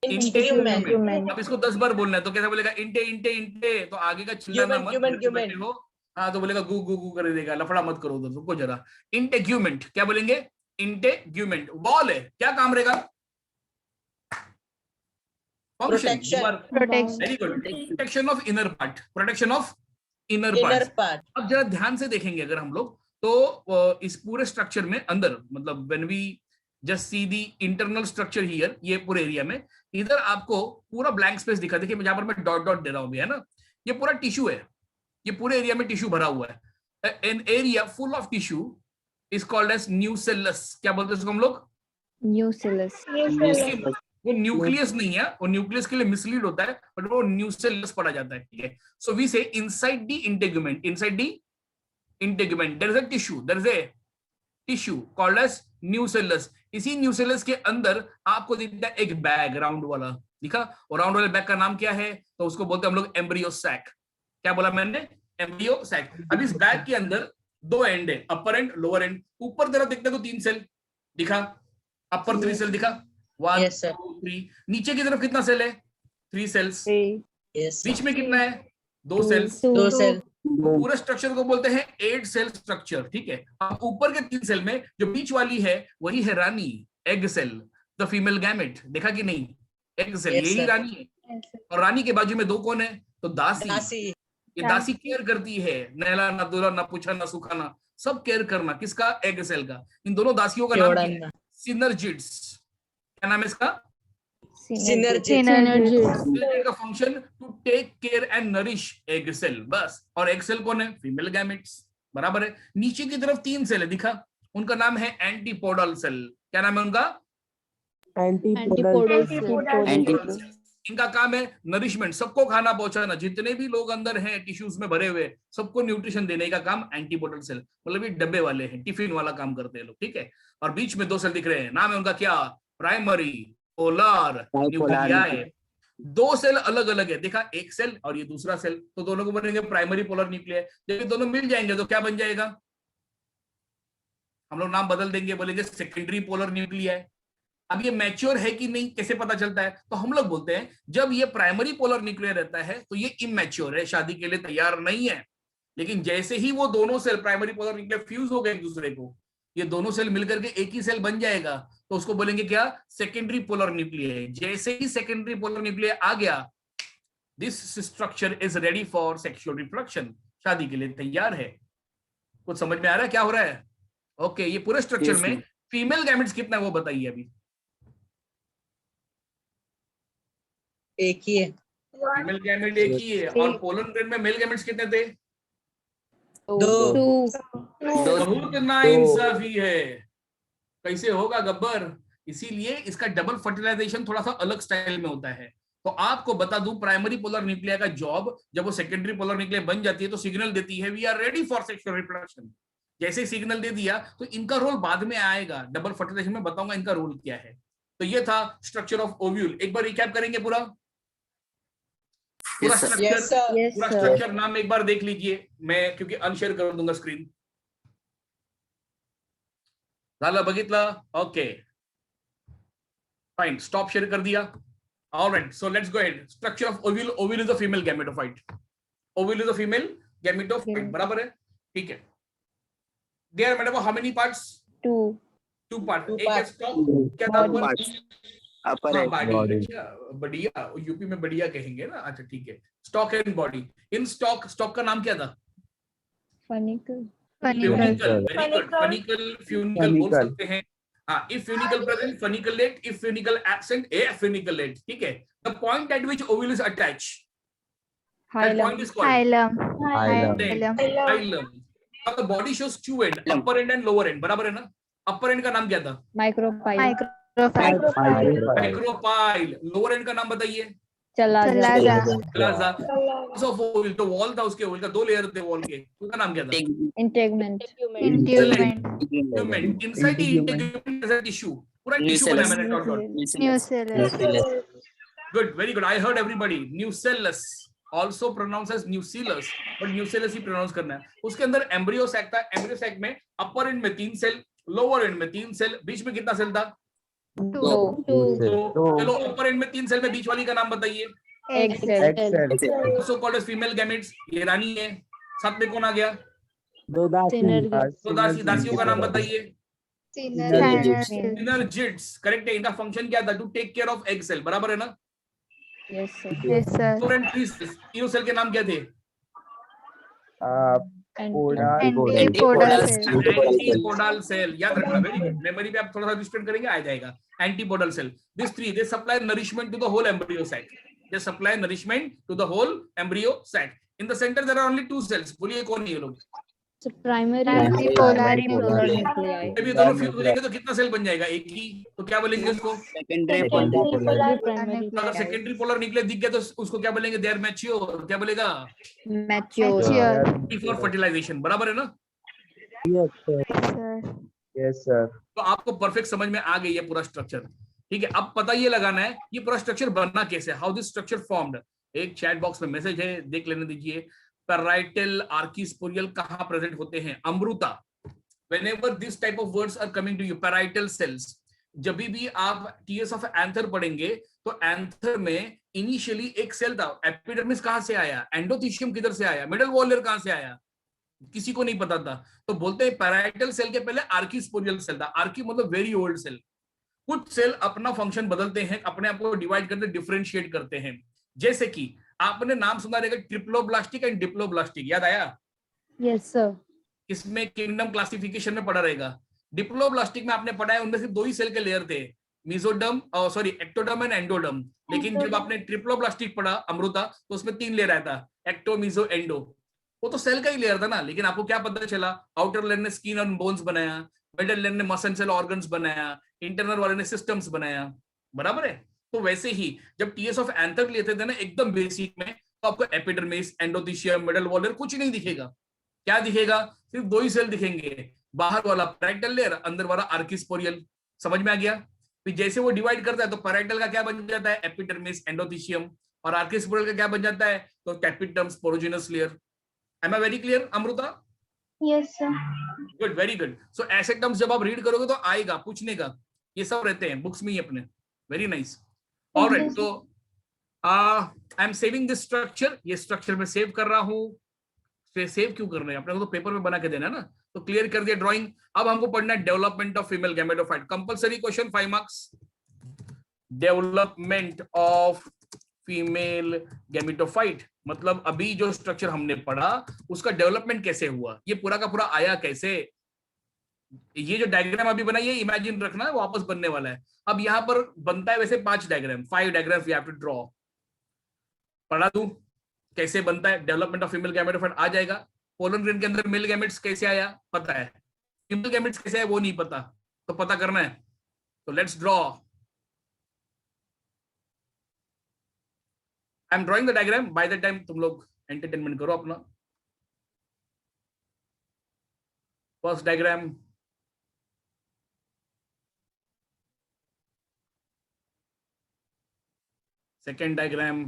इंटेग्यूमेंट. अब इसको 10 बार बोलना है तो कैसा बोलेगा? इंटे इंटे इंटे. तो आगे का चिल्लाना मत हो. हाँ तो बोलेगा गु गु गु कर देगा. लफड़ा मत करो उधर, रुको जरा. इंटेग्यूमेंट. क्या बोलेंगे? इंटेग्यूमेंट. वॉल है, क्या काम रहेगा? Protection. Very good. Protection of inner part. Protection of inner part. अब जरा ध्यान से देखेंगे अगर हम लोग, तो इस पूरे स्ट्रक्चर में अंदर, मतलब when we just see the internal structure here, ये पूरे एरिया में इधर आपको पूरा ब्लैंक स्पेस दिखा. देखिए जहां पर मैं डॉट डॉट दे रहा हूं, है ना, ये पूरा टिश्यू है. ये पूरे एरिया में टिश्यू भरा हुआ है. An area full of tissue is called as nucellus. क्या बोलते हैं इसको हम लोग? Nucellus. वो न्यूक्लियस नहीं है, वो न्यूक्लियस के लिए मिसलीड होता है, बट वो न्यूसेलस पढ़ा जाता है, ठीक है। So we say inside the integument, inside the integument there is a tissue, there is a tissue called as nucellus. इसी न्यूसेलस के अंदर आपको दिखता है एक बैग राउंड वाला, दिखा? और राउंड वाले बैग का नाम क्या है? तो उसको बोलते हैं हम लोग एम्ब्रियो सैक। क्या बोला मैंने? Embryo sac. अब इस बैग के अंदर दो एंड है, अपर एंड लोअर एंड। ऊपर तरफ देखते तो 3 सेल दिखा, अपर 3 सेल दिखा, 1 Yes, sir. 2 3। नीचे की तरफ कितना सेल है? 3 सेल्स। 3. Yes, sir. बीच में कितना है? 2 सेल्स। 2. 2 सेल। पूरे स्ट्रक्चर को बोलते हैं 8 सेल स्ट्रक्चर, ठीक है। अब ऊपर के 3 सेल में जो बीच वाली है वही है रानी, egg cell, the female gamete. देखा कि नहीं? एग सेल, Yes, यही sir. रानी है। और रानी के बाजू में 2 कौन है? तो दासी। दासी। ये दासी केयर करती है, नहला ना धुला ना पूछा ना सुखाना, सब केयर करना। किसका? एग सेल का। इन दोनों दासियों का नाम क्या है? जोड़ना। सिनर्जिड्स। क्या नाम है इसका? Synergy. सिनर्जिड का function to take care and nourish egg cell, बस। और एग सेल कौन है? फीमेल गैमेट्स, बराबर है। नीचे की तरफ 3 सेल है, दिखा? उनका नाम है एंटीपोडल सेल। क्या नाम है उनका? Antipodal cell. इनका काम है नरिशमेंट, सबको खाना पहुंचाना। जितने भी लोग अंदर हैं टिश्यूज में भरे हुए, सबको न्यूट्रिशन देने का काम एंटीपोडल सेल, मतलब ये डब्बे वाले हैं, टिफिन वाला काम करते हैं लोग, ठीक है। और बीच में 2 सेल दिख रहे हैं, नाम है उनका क्या? Primary polar nuclei. 2 सेल अलग अलग है, देखा? एक सेल और ये दूसरा सेल, तो दोनों को बनेंगे प्राइमरी पोलर न्यूक्लियाई। जब ये दोनों मिल जाएंगे तो क्या बन जाएगा? हम लोग नाम बदल देंगे, बोलेंगे सेकेंडरी पोलर न्यूक्लियाई। अब ये मैच्योर है कि नहीं कैसे पता चलता है? तो हम लोग बोलते हैं जब ये प्राइमरी पोलर न्यूक्लियर रहता है तो ये इमैच्योर है, शादी के लिए तैयार नहीं है। लेकिन जैसे ही वो दोनों cell primary polar nuclear fuse हो गए एक दूसरे को, ये दोनों सेल मिलकर के एक ही सेल बन जाएगा, तो उसको बोलेंगे क्या? Secondary polar nuclear. जैसे ही सेकेंडरी पोलर न्यूक्लियर आ गया, this structure is ready for sexual reproduction, शादी के लिए तैयार है। कुछ समझ में आ रहा है क्या हो रहा है? ओके, ये पूरे स्ट्रक्चर में फीमेल गैमेट्स कितना है वो बताइए अभी। एक ही है। फीमेल गैमेट एक ही है। और पोलन ग्रेड में मेल गैमेट्स कितने थे? 2। बहुत नाइंसाफी है, कैसे होगा गब्बर? इसीलिए इसका डबल फर्टिलाइजेशन थोड़ा सा अलग स्टाइल में होता है। तो आपको बता दूं, प्राइमरी पोलर न्यूक्लियर का जॉब, जब वो सेकेंडरी पोलर न्यूक्लियर बन जाती है तो सिग्नल देती है we are ready for sexual reproduction. जैसे ही सिग्नल दे दिया तो इनका रोल बाद में आएगा, डबल फर्टिलाइजेशन में बताऊंगा इनका रोल क्या है। तो ये था स्ट्रक्चर ऑफ ओव्यूल। एक बार रिकैप करेंगे पूरा स्ट्रक्चर। Yes, sir. Yes, पूरा sir. स्ट्रक्चर नाम एक बार देख लीजिए, मैं क्योंकि अनशेयर कर दूंगा स्क्रीन। झालं बघितलं? ओके फाइन, स्टॉप शेयर कर दिया। Alright, so let's go ahead. Structure of ovule. Ovule is a female gametophyte. Ovule is a female gametophyte, बराबर है, ठीक है। There madam how many parts? 2 part. एक है स्टॉक, क्या था ऊपर? अपर हाँ, एंड बॉडी। अच्छा, बढ़िया, यूपी में बढ़िया कहेंगे ना। अच्छा ठीक है, stalk and body. In stalk, stalk का नाम क्या था? Funicle. Funicle. Very good, funicle funicle बोल सकते हैं। हाँ, if funicle present funiculate, if funicle absent afuniculate, ठीक है। The point at which ovule is attached, that point is called Hilum. hilum. Now the body shows 2 end, upper end and lower end, बराबर है ना? अपर and का नाम क्या था? Micropyle. Micropyle. Lower and का नाम बताइए। Chalaza. प्लाजा। सो ओव्यूल, तो वॉल था उसके, ओव्यूल का 2 लेयर थे वॉल के, उसका नाम क्या था? Integument. Integument. Inside the integument is a tissue, पूरा टिश्यू बना है मैंने dot dot. Nucellus. Good, very good. I heard everybody. Nucellus, also pronounced as nucellus, but nucellus he pronounce करना है। उसके अंदर एम्ब्रियो सैक था। एम्ब्रियो सैक में अपर एंड में 3 सेल, लोअर एंड में 3 सेल, बीच में कितना सेल था? 2. तो चलो अपर एंड में 3 सेल में बीच वाली का नाम बताइए। Egg cell. Also called as female gametes, ये रानी है। साथ में कौन आ गया? Synergy. तो दासियों का नाम बताइए। Synergy. सिनर्जिड्स, करेक्ट है। इनका फंक्शन क्या था? To take care of egg cell, बराबर है ना? Yes, sir. Yes, sir. तीनों सेल के नाम क्या थे? Antipodal cell. एंटीपोडल सेल, याद रखना, वेरी गुड। मेमोरी पे आप थोड़ा सा डिस्पेंड करेंगे, आ जाएगा। Antipodal cell, this 3 they supply nourishment to the whole embryo sac. They supply nourishment to the whole embryo sac. In the centre there are only 2 cells. बोलिए कौन है ये लोग? Primary polar nuclei. जब ये दोनों फ्यूज हो जाएंगे तो कितना सेल बन जाएगा? एक ही। तो क्या बोलेंगे उसको? Secondary अगर सेकेंडरी पोलर न्यूक्लियस दिख गया तो उसको क्या बोलेंगे? They are mature. क्या बोलेगा? mature. For fertilisation. बराबर है ना? Sir. Yes, sir. तो आपको परफेक्ट समझ में आ गई है पूरा स्ट्रक्चर। ठीक है, अब पता ये लगाना है ये पूरा स्ट्रक्चर बनना कैसे, हाउ दिस स्ट्रक्चर फॉर्म्ड। एक चैट बॉक्स में मैसेज है, देख लेने दीजिए। पैराइटल आर्कीस्पोरियल कहाँ प्रेजेंट होते हैं? Amrita, whenever this type of words are coming to you, parietal cells, जब भी आप टीएस ऑफ एंथर पढ़ेंगे तो एंथर में इनिशियली एक सेल था। एपिडर्मिस कहां से आया? एंडोथीशियम किधर से आया? मिडल वॉल लेयर कहां से आया? किसी को नहीं पता था। तो बोलते हैं पैराइटल सेल के पहले आर्कीस्पोरियल सेल था। आर्की मतलब वेरी ओल्ड सेल। कुछ सेल अपना फंक्शन बदलते हैं, अपने आप को डिवाइड करते, डिफरेंशिएट करते हैं। जैसे कि आपने नाम सुना रहेगा ट्रिप्लोब्लास्टिक एंड डिप्लोब्लास्टिक, याद आया? Yes, sir. इसमें किंगडम क्लासिफिकेशन में पढ़ा रहेगा। डिप्लोब्लास्टिक में आपने पढ़ा है उनमें सिर्फ 2 ही सेल के लेयर थे, मेसोडर्म और सॉरी एक्टोडर्म एंड एंडोडर्म। लेकिन जब आपने ट्रिप्लोब्लास्टिक पढ़ा अमृता तो उसमें 3 लेयर आया था, एक्टो, मेसो, एंडो। वो तो सेल का ही लेयर था ना। लेकिन आपको क्या पता चला? आउटर लेयर ने स्किन और बोन्स बनाया, मिडल लेयर ने मसल सेल ऑर्गन्स बनाया, इंटरनल वाले ने सिस्टम्स बनाया। बराबर है? तो वैसे ही जब टीएस ऑफ एंथर लेते थे ना एकदम बेसिक में, तो आपको epidermis, endothecium, middle wall layer कुछ नहीं दिखेगा। क्या दिखेगा? सिर्फ 2 ही सेल दिखेंगे, बाहर वाला पैराइटल लेयर, अंदर वाला आर्कीस्पोरियल। समझ में आ गया? फिर जैसे वो डिवाइड करता है तो पैराइटल का क्या बन जाता है? एपिडर्मिस, एंडोथीशियम, और आर्कीस्पोरियल का क्या बन जाता है? तो कैपिटम, sporogenous layer. Am I very clear Amrita? Yes, sir. Good, very good. So ऐसे टर्म्स जब आप रीड करोगे तो आएगा, पूछने का। ये सब रहते हैं बुक्स में ही अपने। Very nice. ऑलराइट, तो I am saving this structure. ये स्ट्रक्चर में सेव कर रहा हूं। सेव क्यों कर रहे हैं? अपने को तो पेपर में बना के देना है ना। तो क्लियर कर दिया ड्राइंग। अब हमको पढ़ना है development of female gametophyte. Compulsory question, 5 marks. Development of female gametophyte मतलब अभी जो स्ट्रक्चर हमने पढ़ा उसका डेवलपमेंट कैसे हुआ, ये पूरा का पूरा आया कैसे। ये जो डायग्राम अभी बना ये इमेजिन रखना है, वापस बनने वाला है। अब यहाँ पर बनता है वैसे 5 diagram, 5 diagrams we have to draw. पढ़ा दूं कैसे बनता है? डेवलपमेंट ऑफ फीमेल गैमेटोफाइट आ जाएगा। पोलन ग्रेन के अंदर मेल गैमेट्स कैसे आया पता है, फीमेल गैमेट्स कैसे है वो नहीं पता, तो पता करना है। तो let's draw. I am drawing the diagram, by the time तुम लोग एंटरटेनमेंट करो अपना। First diagram, second diagram,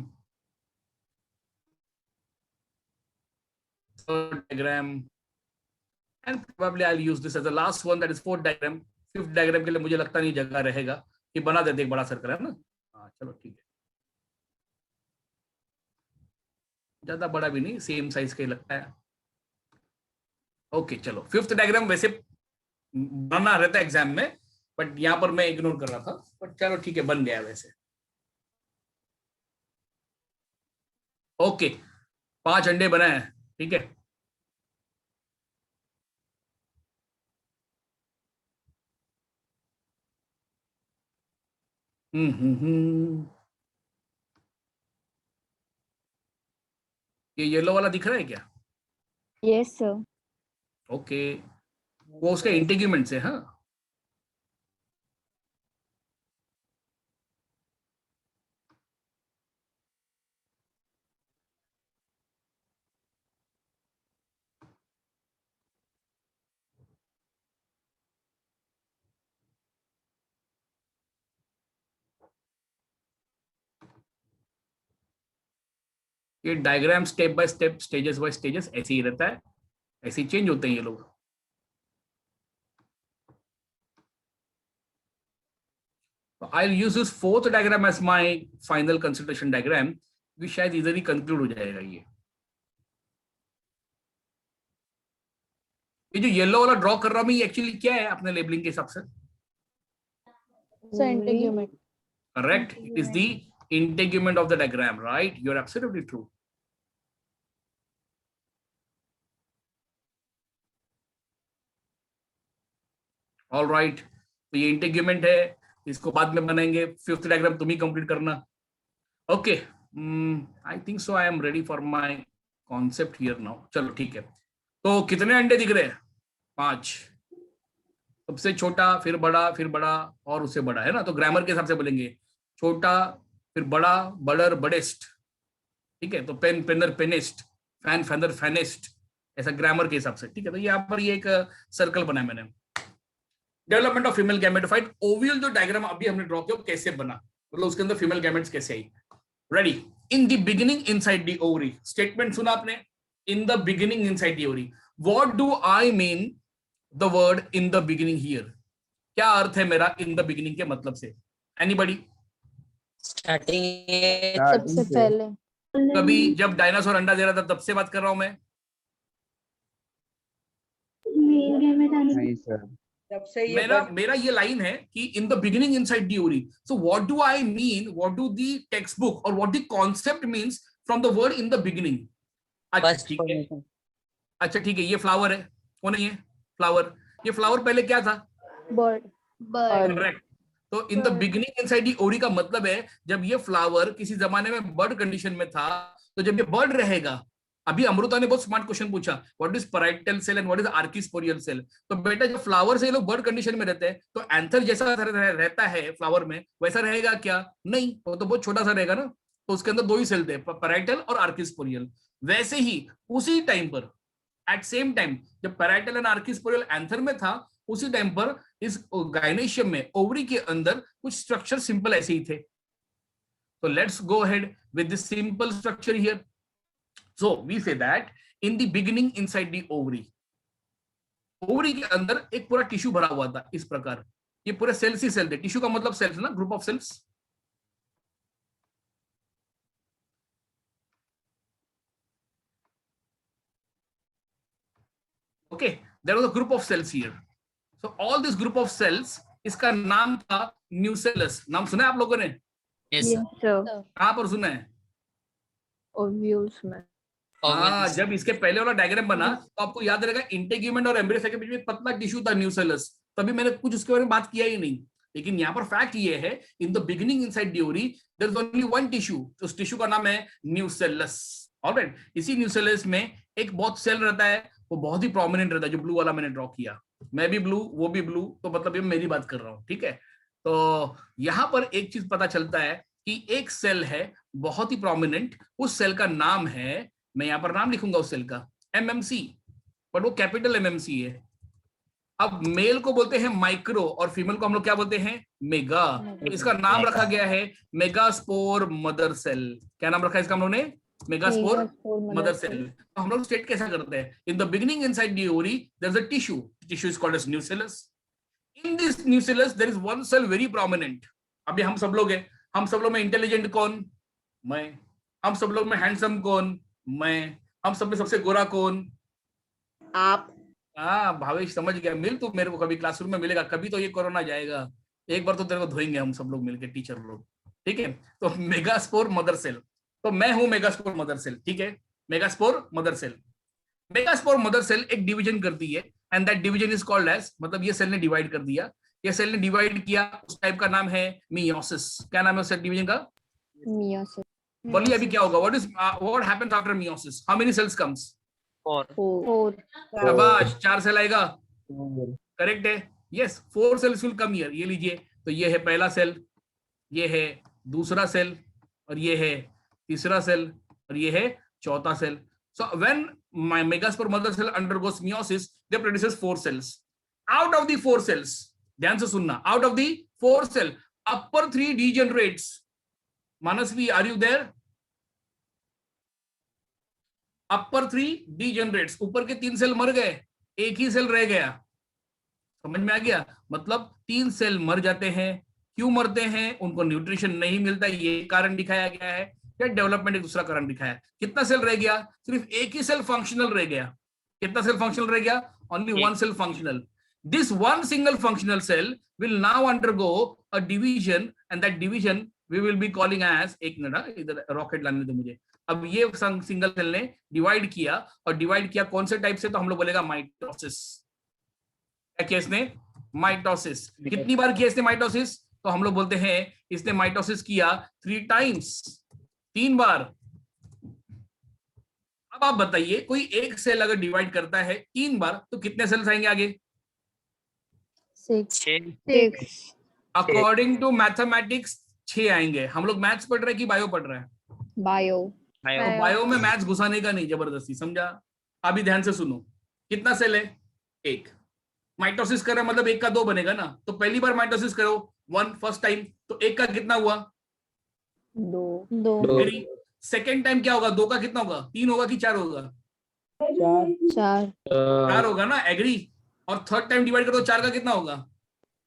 third diagram, and probably I'll use this as the last one, that is fourth diagram. Fifth diagram के लिए मुझे लगता नहीं जगह रहेगा, कि बना देते एक बड़ा सर्कल है ना। हाँ चलो ठीक है, ज्यादा बड़ा भी नहीं, सेम साइज का ही लगता है। ओके चलो, फिफ्थ डायग्राम वैसे बनना रहता है एग्जाम में, बट यहाँ पर मैं इग्नोर कर रहा था, बट चलो ठीक है बन गया वैसे। ओके 5 अंडे बनाए हैं, ठीक है। ये येलो वाला दिख रहा है क्या? Yes, sir. ओके, वो उसके इंटीग्यूमेंट से, हाँ ये diagram step by step, stages by stages ऐसे ही रहता है, ऐसे ही चेंज होते हैं ये लोग। I'll use this fourth diagram as my final consideration diagram, भी शायद इधर ही कंक्लूड हो जाएगा। ये जो येलो वाला ड्रॉ कर रहा हूं मैं, ये एक्चुअली क्या है अपने लेबलिंग के हिसाब से? So integument. Correct, it is the integument of the diagram, right? You're absolutely true. All right, तो ये integument है, इसको बाद में बनाएंगे। फिफ्थ डायग्राम तुम ही कंप्लीट करना। Okay, I think so I am ready for my concept here now. चलो ठीक है, तो कितने अंडे दिख रहे हैं? 5। सबसे छोटा, फिर बड़ा और उससे बड़ा, है ना? तो ग्रामर के हिसाब से बोलेंगे छोटा, फिर बड़ा, बड़र, बड़ेस्ट, ठीक है? तो पेन, पेनर, पेनेस्ट, फैन, फैनर, फैनेस्ट, ऐसा ग्रामर के हिसाब से, ठीक है? तो यहाँ पर ये एक सर्कल बनाया मैंने। Development of female gametophyte, ovule जो डायग्राम अभी हमने ड्रॉ किया कैसे बना, मतलब उसके अंदर फीमेल गैमेट्स कैसे आई। Ready? In the beginning inside the ovary, statement सुना आपने? In the beginning inside the ovary. What do I mean the word in the beginning here? क्या अर्थ है मेरा इन द बिगिनिंग के मतलब से? एनीबॉडी? स्टार्टिंग सबसे पहले। कभी जब डायनासोर अंडा दे रहा था तब से बात कर रहा हूं मैं? नहीं सर। जब से ये मेरा ये लाइन है कि in the beginning inside the ovary. So what do I mean, what do the textbook और what the concept means from the word in the beginning? अच्छा ठीक है, अच्छा ठीक है, ये फ्लावर है, वो नहीं है फ्लावर? ये फ्लावर पहले क्या था? बर्ड। bird, correct. तो in the beginning inside the ovary का मतलब है जब ये फ्लावर किसी जमाने में बर्ड कंडीशन में था, तो जब ये बर्ड रहेगा, अभी अमृता ने बहुत स्मार्ट क्वेश्चन पूछा, what is parietal cell and what is archesporial cell? तो बेटा जब फ्लावर से ये लोग बर्ड कंडीशन में रहते हैं तो एंथर जैसा रहता है फ्लावर में, वैसा रहेगा क्या? नहीं, वो तो बहुत छोटा सा रहेगा ना। तो उसके अंदर 2 ही सेल थे, पैराइटल और आर्किस्पोरियल। वैसे ही उसी टाइम पर, एट सेम टाइम, जब पैराइटल एंड आर्किस्पोरियल एंथर में था, उसी टाइम पर इस गाइनेशियम में, ओवरी के अंदर कुछ स्ट्रक्चर सिंपल ऐसे ही थे। तो let's go ahead with this simple structure here. So we say that in the beginning inside the ovary, ovary के अंदर एक पूरा टिश्यू भरा हुआ था इस प्रकार। ये पूरे सेल्स ही सेल थे। टिश्यू का मतलब सेल्स ना, group of cells. Okay, there was a group of cells here. So all this group of cells, इसका नाम था न्यूसेलस। नाम सुना है आप लोगों ने? Yes sir. कहां पर सुना है? ओव्यूल्स में। हाँ, जब इसके पहले वाला डायग्राम बना तो आपको याद रहेगा इंटेग्यूमेंट और एम्ब्रियो के बीच में पतला टिश्यू था, न्यूसेलस। तभी मैंने कुछ उसके बारे में बात किया ही नहीं। लेकिन यहाँ पर फैक्ट ये है, in the beginning inside the ovary there is only one tissue. उस टिश्यू का नाम है न्यूसेलस। ऑलराइट, इसी न्यूसेलस में एक बहुत सेल रहता है, वो बहुत ही प्रोमिनेंट रहता है, जो ब्लू वाला मैंने ड्रॉ किया। मैं भी ब्लू, वो भी ब्लू, तो मतलब ये मेरी बात कर रहा हूँ, ठीक है? तो यहाँ पर एक चीज पता चलता है कि एक सेल है बहुत ही प्रोमिनेंट, उस सेल का नाम है, मैं यहां पर नाम लिखूंगा उस सेल का, एमएमसी, बट वो कैपिटल एमएमसी है। अब मेल को बोलते हैं माइक्रो और फीमेल को हम लोग क्या बोलते हैं? मेगा। इसका नाम रखा गया है मेगास्पोर मदर सेल। क्या नाम रखा है इसका हम लोगों ने? Megaspore mother cell. तो हम लोग स्टेट कैसा करते हैं? In the beginning inside the ovary there is a tissue, tissue is called as nucellus. In this nucellus there is one cell very prominent. अभी हम सब लोग हैं, हम सब लोग में इंटेलिजेंट कौन? मैं। हम सब लोग में हैंडसम कौन? मैं। हम सब में सबसे गोरा कौन? आप। हाँ भावेश, समझ गया। मिल तू मेरे को कभी, क्लासरूम में मिलेगा कभी, तो ये कोरोना जाएगा। एक बार तो तेरे को धोएंगे हम सब लोग मिलकर, टीचर लोग, ठीक है? तो मेगास्पोर मदर सेल, तो मैं हूं मेगास्पोर मदर सेल, ठीक है? Megaspore mother cell. Megaspore mother cell एक डिवीजन करती है and that division is called as, मतलब ये सेल ने डिवाइड कर दिया, ये सेल ने डिवाइड किया, उस टाइप का नाम है मियोसिस। क्या नाम है उस डिवीजन का? मियोसिस। बोलिए अभी क्या होगा? what happens after meiosis? How many cells comes? 4। शाबाश, 4 सेल आएगा, करेक्ट है। Yes, 4 cells will come here। ये लीजिए, तो ये है पहला सेल, ये है दूसरा सेल, और ये है तीसरा सेल, और ये है चौथा cell. So when my megaspore mother cell undergoes meiosis, they produces 4 cells. Out of the 4 cells, ध्यान से सुनना, out of the 4 cell, upper 3 degenerates. Manasvi, are you there? Upper 3 degenerates, ऊपर के 3 सेल मर गए, एक ही सेल रह गया। समझ में आ गया? मतलब 3 सेल मर जाते हैं। क्यों मरते हैं? उनको न्यूट्रिशन नहीं मिलता, ये कारण दिखाया गया है। या डेवलपमेंट एक दूसरा कारण दिखाया है। कितना सेल रह गया? सिर्फ एक ही सेल फंक्शनल रह गया। कितना सेल फंक्शनल रह गया? Only 1 cell functional. This one single functional cell will now undergo a division, and that division we will be calling as, एक मिनट, इधर रॉकेट लाने दो मुझे। अब ये सिंगल सेल ने डिवाइड किया, और डिवाइड किया कौन से टाइप से? तो हम लोग बोलेगा माइटोसिस। क्या किया इसने? माइटोसिस। कितनी बार किया इसने माइटोसिस? तो हम लोग बोलते हैं इसने माइटोसिस किया 3 times, 3 बार। अब आप बताइए कोई एक सेल अगर डिवाइड करता है 3 बार तो कितने सेल्स आएंगे आगे? 6 6 अकॉर्डिंग टू मैथमेटिक्स 6 आएंगे। हम लोग मैथ्स पढ़ रहे हैं कि बायो पढ़ रहे हैं? बायो तो बायो में मैथ्स घुसाने का नहीं जबरदस्ती, समझा? अभी ध्यान से सुनो, कितना सेल है? 1। माइटोसिस कर रहे हैं मतलब 1 का 2 बनेगा ना, तो पहली बार माइटोसिस करो 1 फर्स्ट टाइम, तो 1 का कितना हुआ? 2 सेकेंड टाइम क्या होगा? 2 का कितना होगा? 3 होगा कि 4 होगा? 4 4 होगा ना, एग्री? और थर्ड टाइम डिवाइड करो 4 का कितना होगा?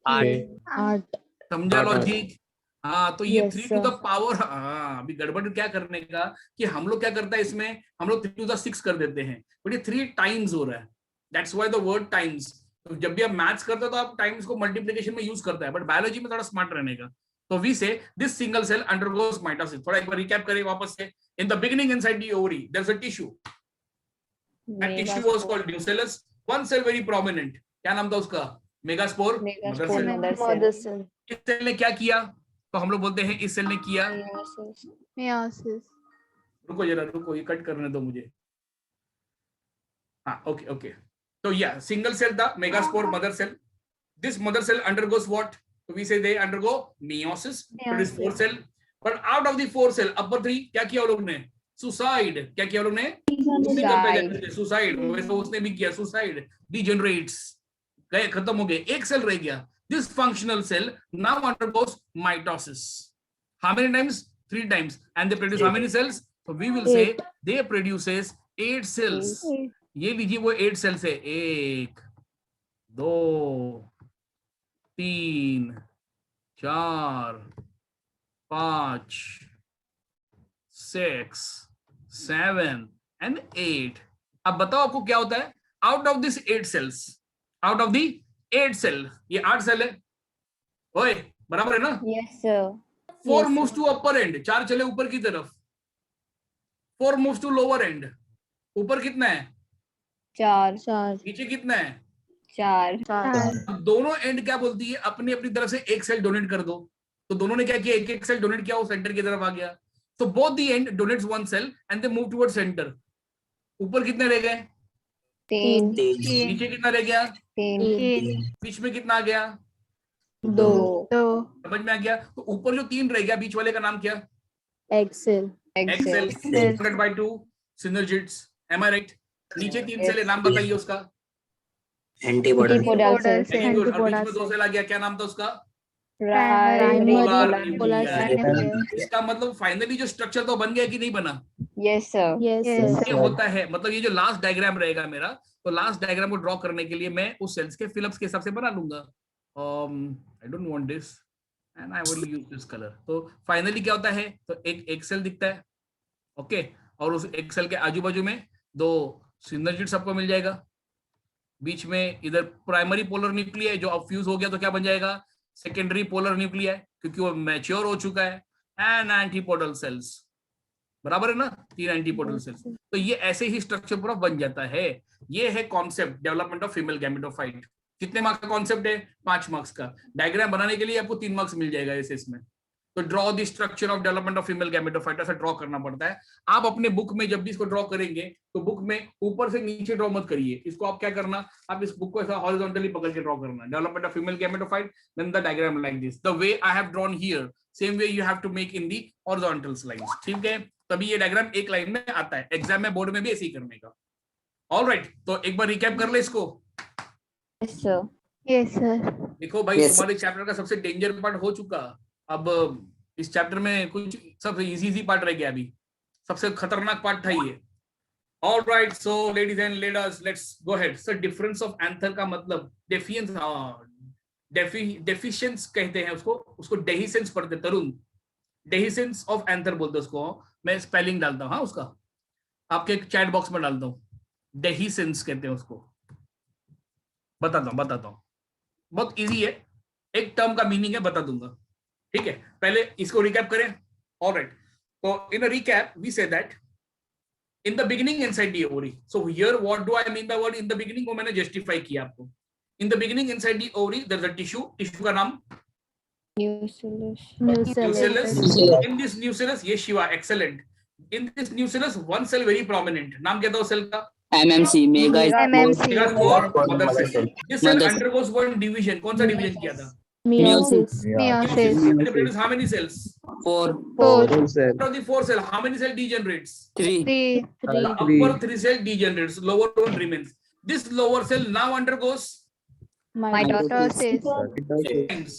8 समझा लॉजिक? हाँ, तो ये Yes, 3 to the sir. Power, हाँ अभी गड़बड़ क्या करने का कि हम लोग क्या करता है इसमें, हम लोग 3 टू द 6 कर देते हैं, बट ये 3 टाइम्स हो रहा है, that's why the word times. तो जब भी आप मैथ्स करते हो तो आप टाइम्स को मल्टीप्लिकेशन में यूज करता है, बट बायोलॉजी में थोड़ा स्मार्ट रहने का। तो we say this single cell undergoes mitosis. थोड़ा एक बार रिकैप करें वापस से। In the beginning inside the ovary there is a tissue, that tissue was called nucellus. One cell very prominent, क्या नाम था उसका? Megaspore mother cell. Mother cell इस सेल ने क्या किया? तो हम लोग बोलते हैं इस सेल ने किया, meiosis रुको जरा रुको, ये कट करने दो मुझे। हाँ ओके ओके, तो या सिंगल सेल था megaspore mother cell. This mother cell undergoes what? So we say they undergo meiosis, produce 4 cell, but out of the 4 cell upper 3 क्या किया वो लोग ने? सुसाइड। क्या किया वो लोग ने? सुसाइड। वैसे उसने भी किया सुसाइड, डिजेनरेट्स, गए, खत्म हो गए, एक सेल रह गया। This functional cell now undergoes mitosis. How many times? 3 times. And they produce how many cells? So we will say they produces 8 cells. ये लीजिए वो 8 cells है, 1 2 3 4 5 6 7 and 8। अब बताओ आपको क्या होता है? Out of this 8 cells, out of the 8 cell, ये 8 सेल है, ओए बराबर है ना? Yes sir. 4 moves to upper end, 4 चले ऊपर की तरफ। 4 मूव्स टू लोअर एंड, ऊपर कितना है? 4 नीचे कितना है? 4 अब दोनों एंड क्या बोलती है? अपनी अपनी तरफ से एक सेल डोनेट कर दो। तो दोनों ने क्या किया? एक एक सेल डोनेट किया, वो सेंटर की तरफ आ गया। तो both the end donates 1 cell and they move toward centre. ऊपर कितने रह गए? 3 नीचे कितना रह गया? 3 बीच में कितना आ गया? 2 समझ में आ गया? तो ऊपर जो 3 रह गया, बीच वाले का नाम क्या? Egg cell egg cell by 2 synergids, am I right? नीचे 3 सेल है, नाम बताइए उसका? Antipodal Very good। और बीच में 2 सेल आ गया, क्या नाम था उसका? इसका मतलब फाइनली जो स्ट्रक्चर तो बन गया कि नहीं बना? Yes sir. ये होता है, मतलब ये जो लास्ट डायग्राम रहेगा मेरा, तो लास्ट डायग्राम को ड्रॉ करने के लिए मैं उस सेल्स के फिलअप्स के हिसाब से बना लूंगा। I don't want this and I will use this colour. तो फाइनली क्या होता है? तो एक सेल दिखता है, ओके, और उस एक सेल के आजू बाजू में 2 सिनर्जिड सबको मिल जाएगा। बीच में इधर प्राइमरी पोलर न्यूक्लियाई जो अब फ्यूज हो गया तो क्या बन जाएगा? सेकेंडरी पोलर न्यूक्लियाई, क्योंकि वो मैच्योर हो चुका है। एंड एंटीपोडल सेल्स, बराबर है ना? 3 एंटीपोडल सेल्स। तो ये ऐसे ही स्ट्रक्चर पूरा बन जाता है। ये है concept development of female gametophyte. कितने मार्क्स का कॉन्सेप्ट है? 5 मार्क्स का। डायग्राम बनाने के लिए आपको 3 मार्क्स मिल जाएगा ऐसे इसमें। तो draw the structure of development of female gametophyte, ऐसा ड्रॉ करना पड़ता है। आप अपने बुक में जब भी इसको ड्रॉ करेंगे तो बुक में ऊपर से नीचे ड्रॉ मत करिए इसको। आप क्या करना, आप इस बुक को ऐसा हॉरिजॉन्टली पकड़ के ड्रॉ करना। Development of female gametophyte, then the diagram like this, the way I have drawn here, same way you have to make in the horizontal lines. ठीक है, तभी ये डायग्राम एक लाइन में आता है। एग्जाम में बोर्ड में भी ऐसे ही करने का। ऑलराइट, तो एक बार रिकैप कर ले इसको। yes sir देखो भाई, तुम्हारे चैप्टर का सबसे डेंजर पार्ट हो चुका। अब इस चैप्टर में कुछ सबसे इजी पार्ट रह गया। अभी सबसे खतरनाक पार्ट था ये। Alright, so ladies and ladies, let's go ahead. Sir, difference of anther का मतलब डेफिशिएंस, डेफिशिएंस कहते हैं उसको डेहिसेंस पढ़ते। तरुण, डेहिसेंस ऑफ एंथर बोलते उसको। मैं स्पेलिंग डालता हूँ, हाँ, उसका आपके चैट बॉक्स में डालता हूँ। डेहिसेंस कहते हैं उसको। बताता हूँ, बहुत इजी है। एक टर्म का मीनिंग है, बता दूंगा। ठीक है, पहले इसको रिकैप करें। ऑलराइट, तो in a recap we say that in the beginning inside the ovary. So here what do I mean by word in the beginning, वो मैंने जस्टिफाई किया आपको। In the beginning inside the ovary there is a tissue. Tissue का नाम nucellus. In this nucellus, yes Shiva, excellent. In this nucellus, one cell very prominent. नाम क्या था उस सेल का? MMC, mega MMC. Mega for mother cell. This cell Mother cell. undergoes one division. कौन सा division किया था? Meiosis. Meiosis. And they produce how many cells? 4, 4. Out of the 4 cells, how many cell degenerates? 3, 3. The upper 3 cell degenerates. Lower one remains. This lower cell now undergoes Mitosis. times.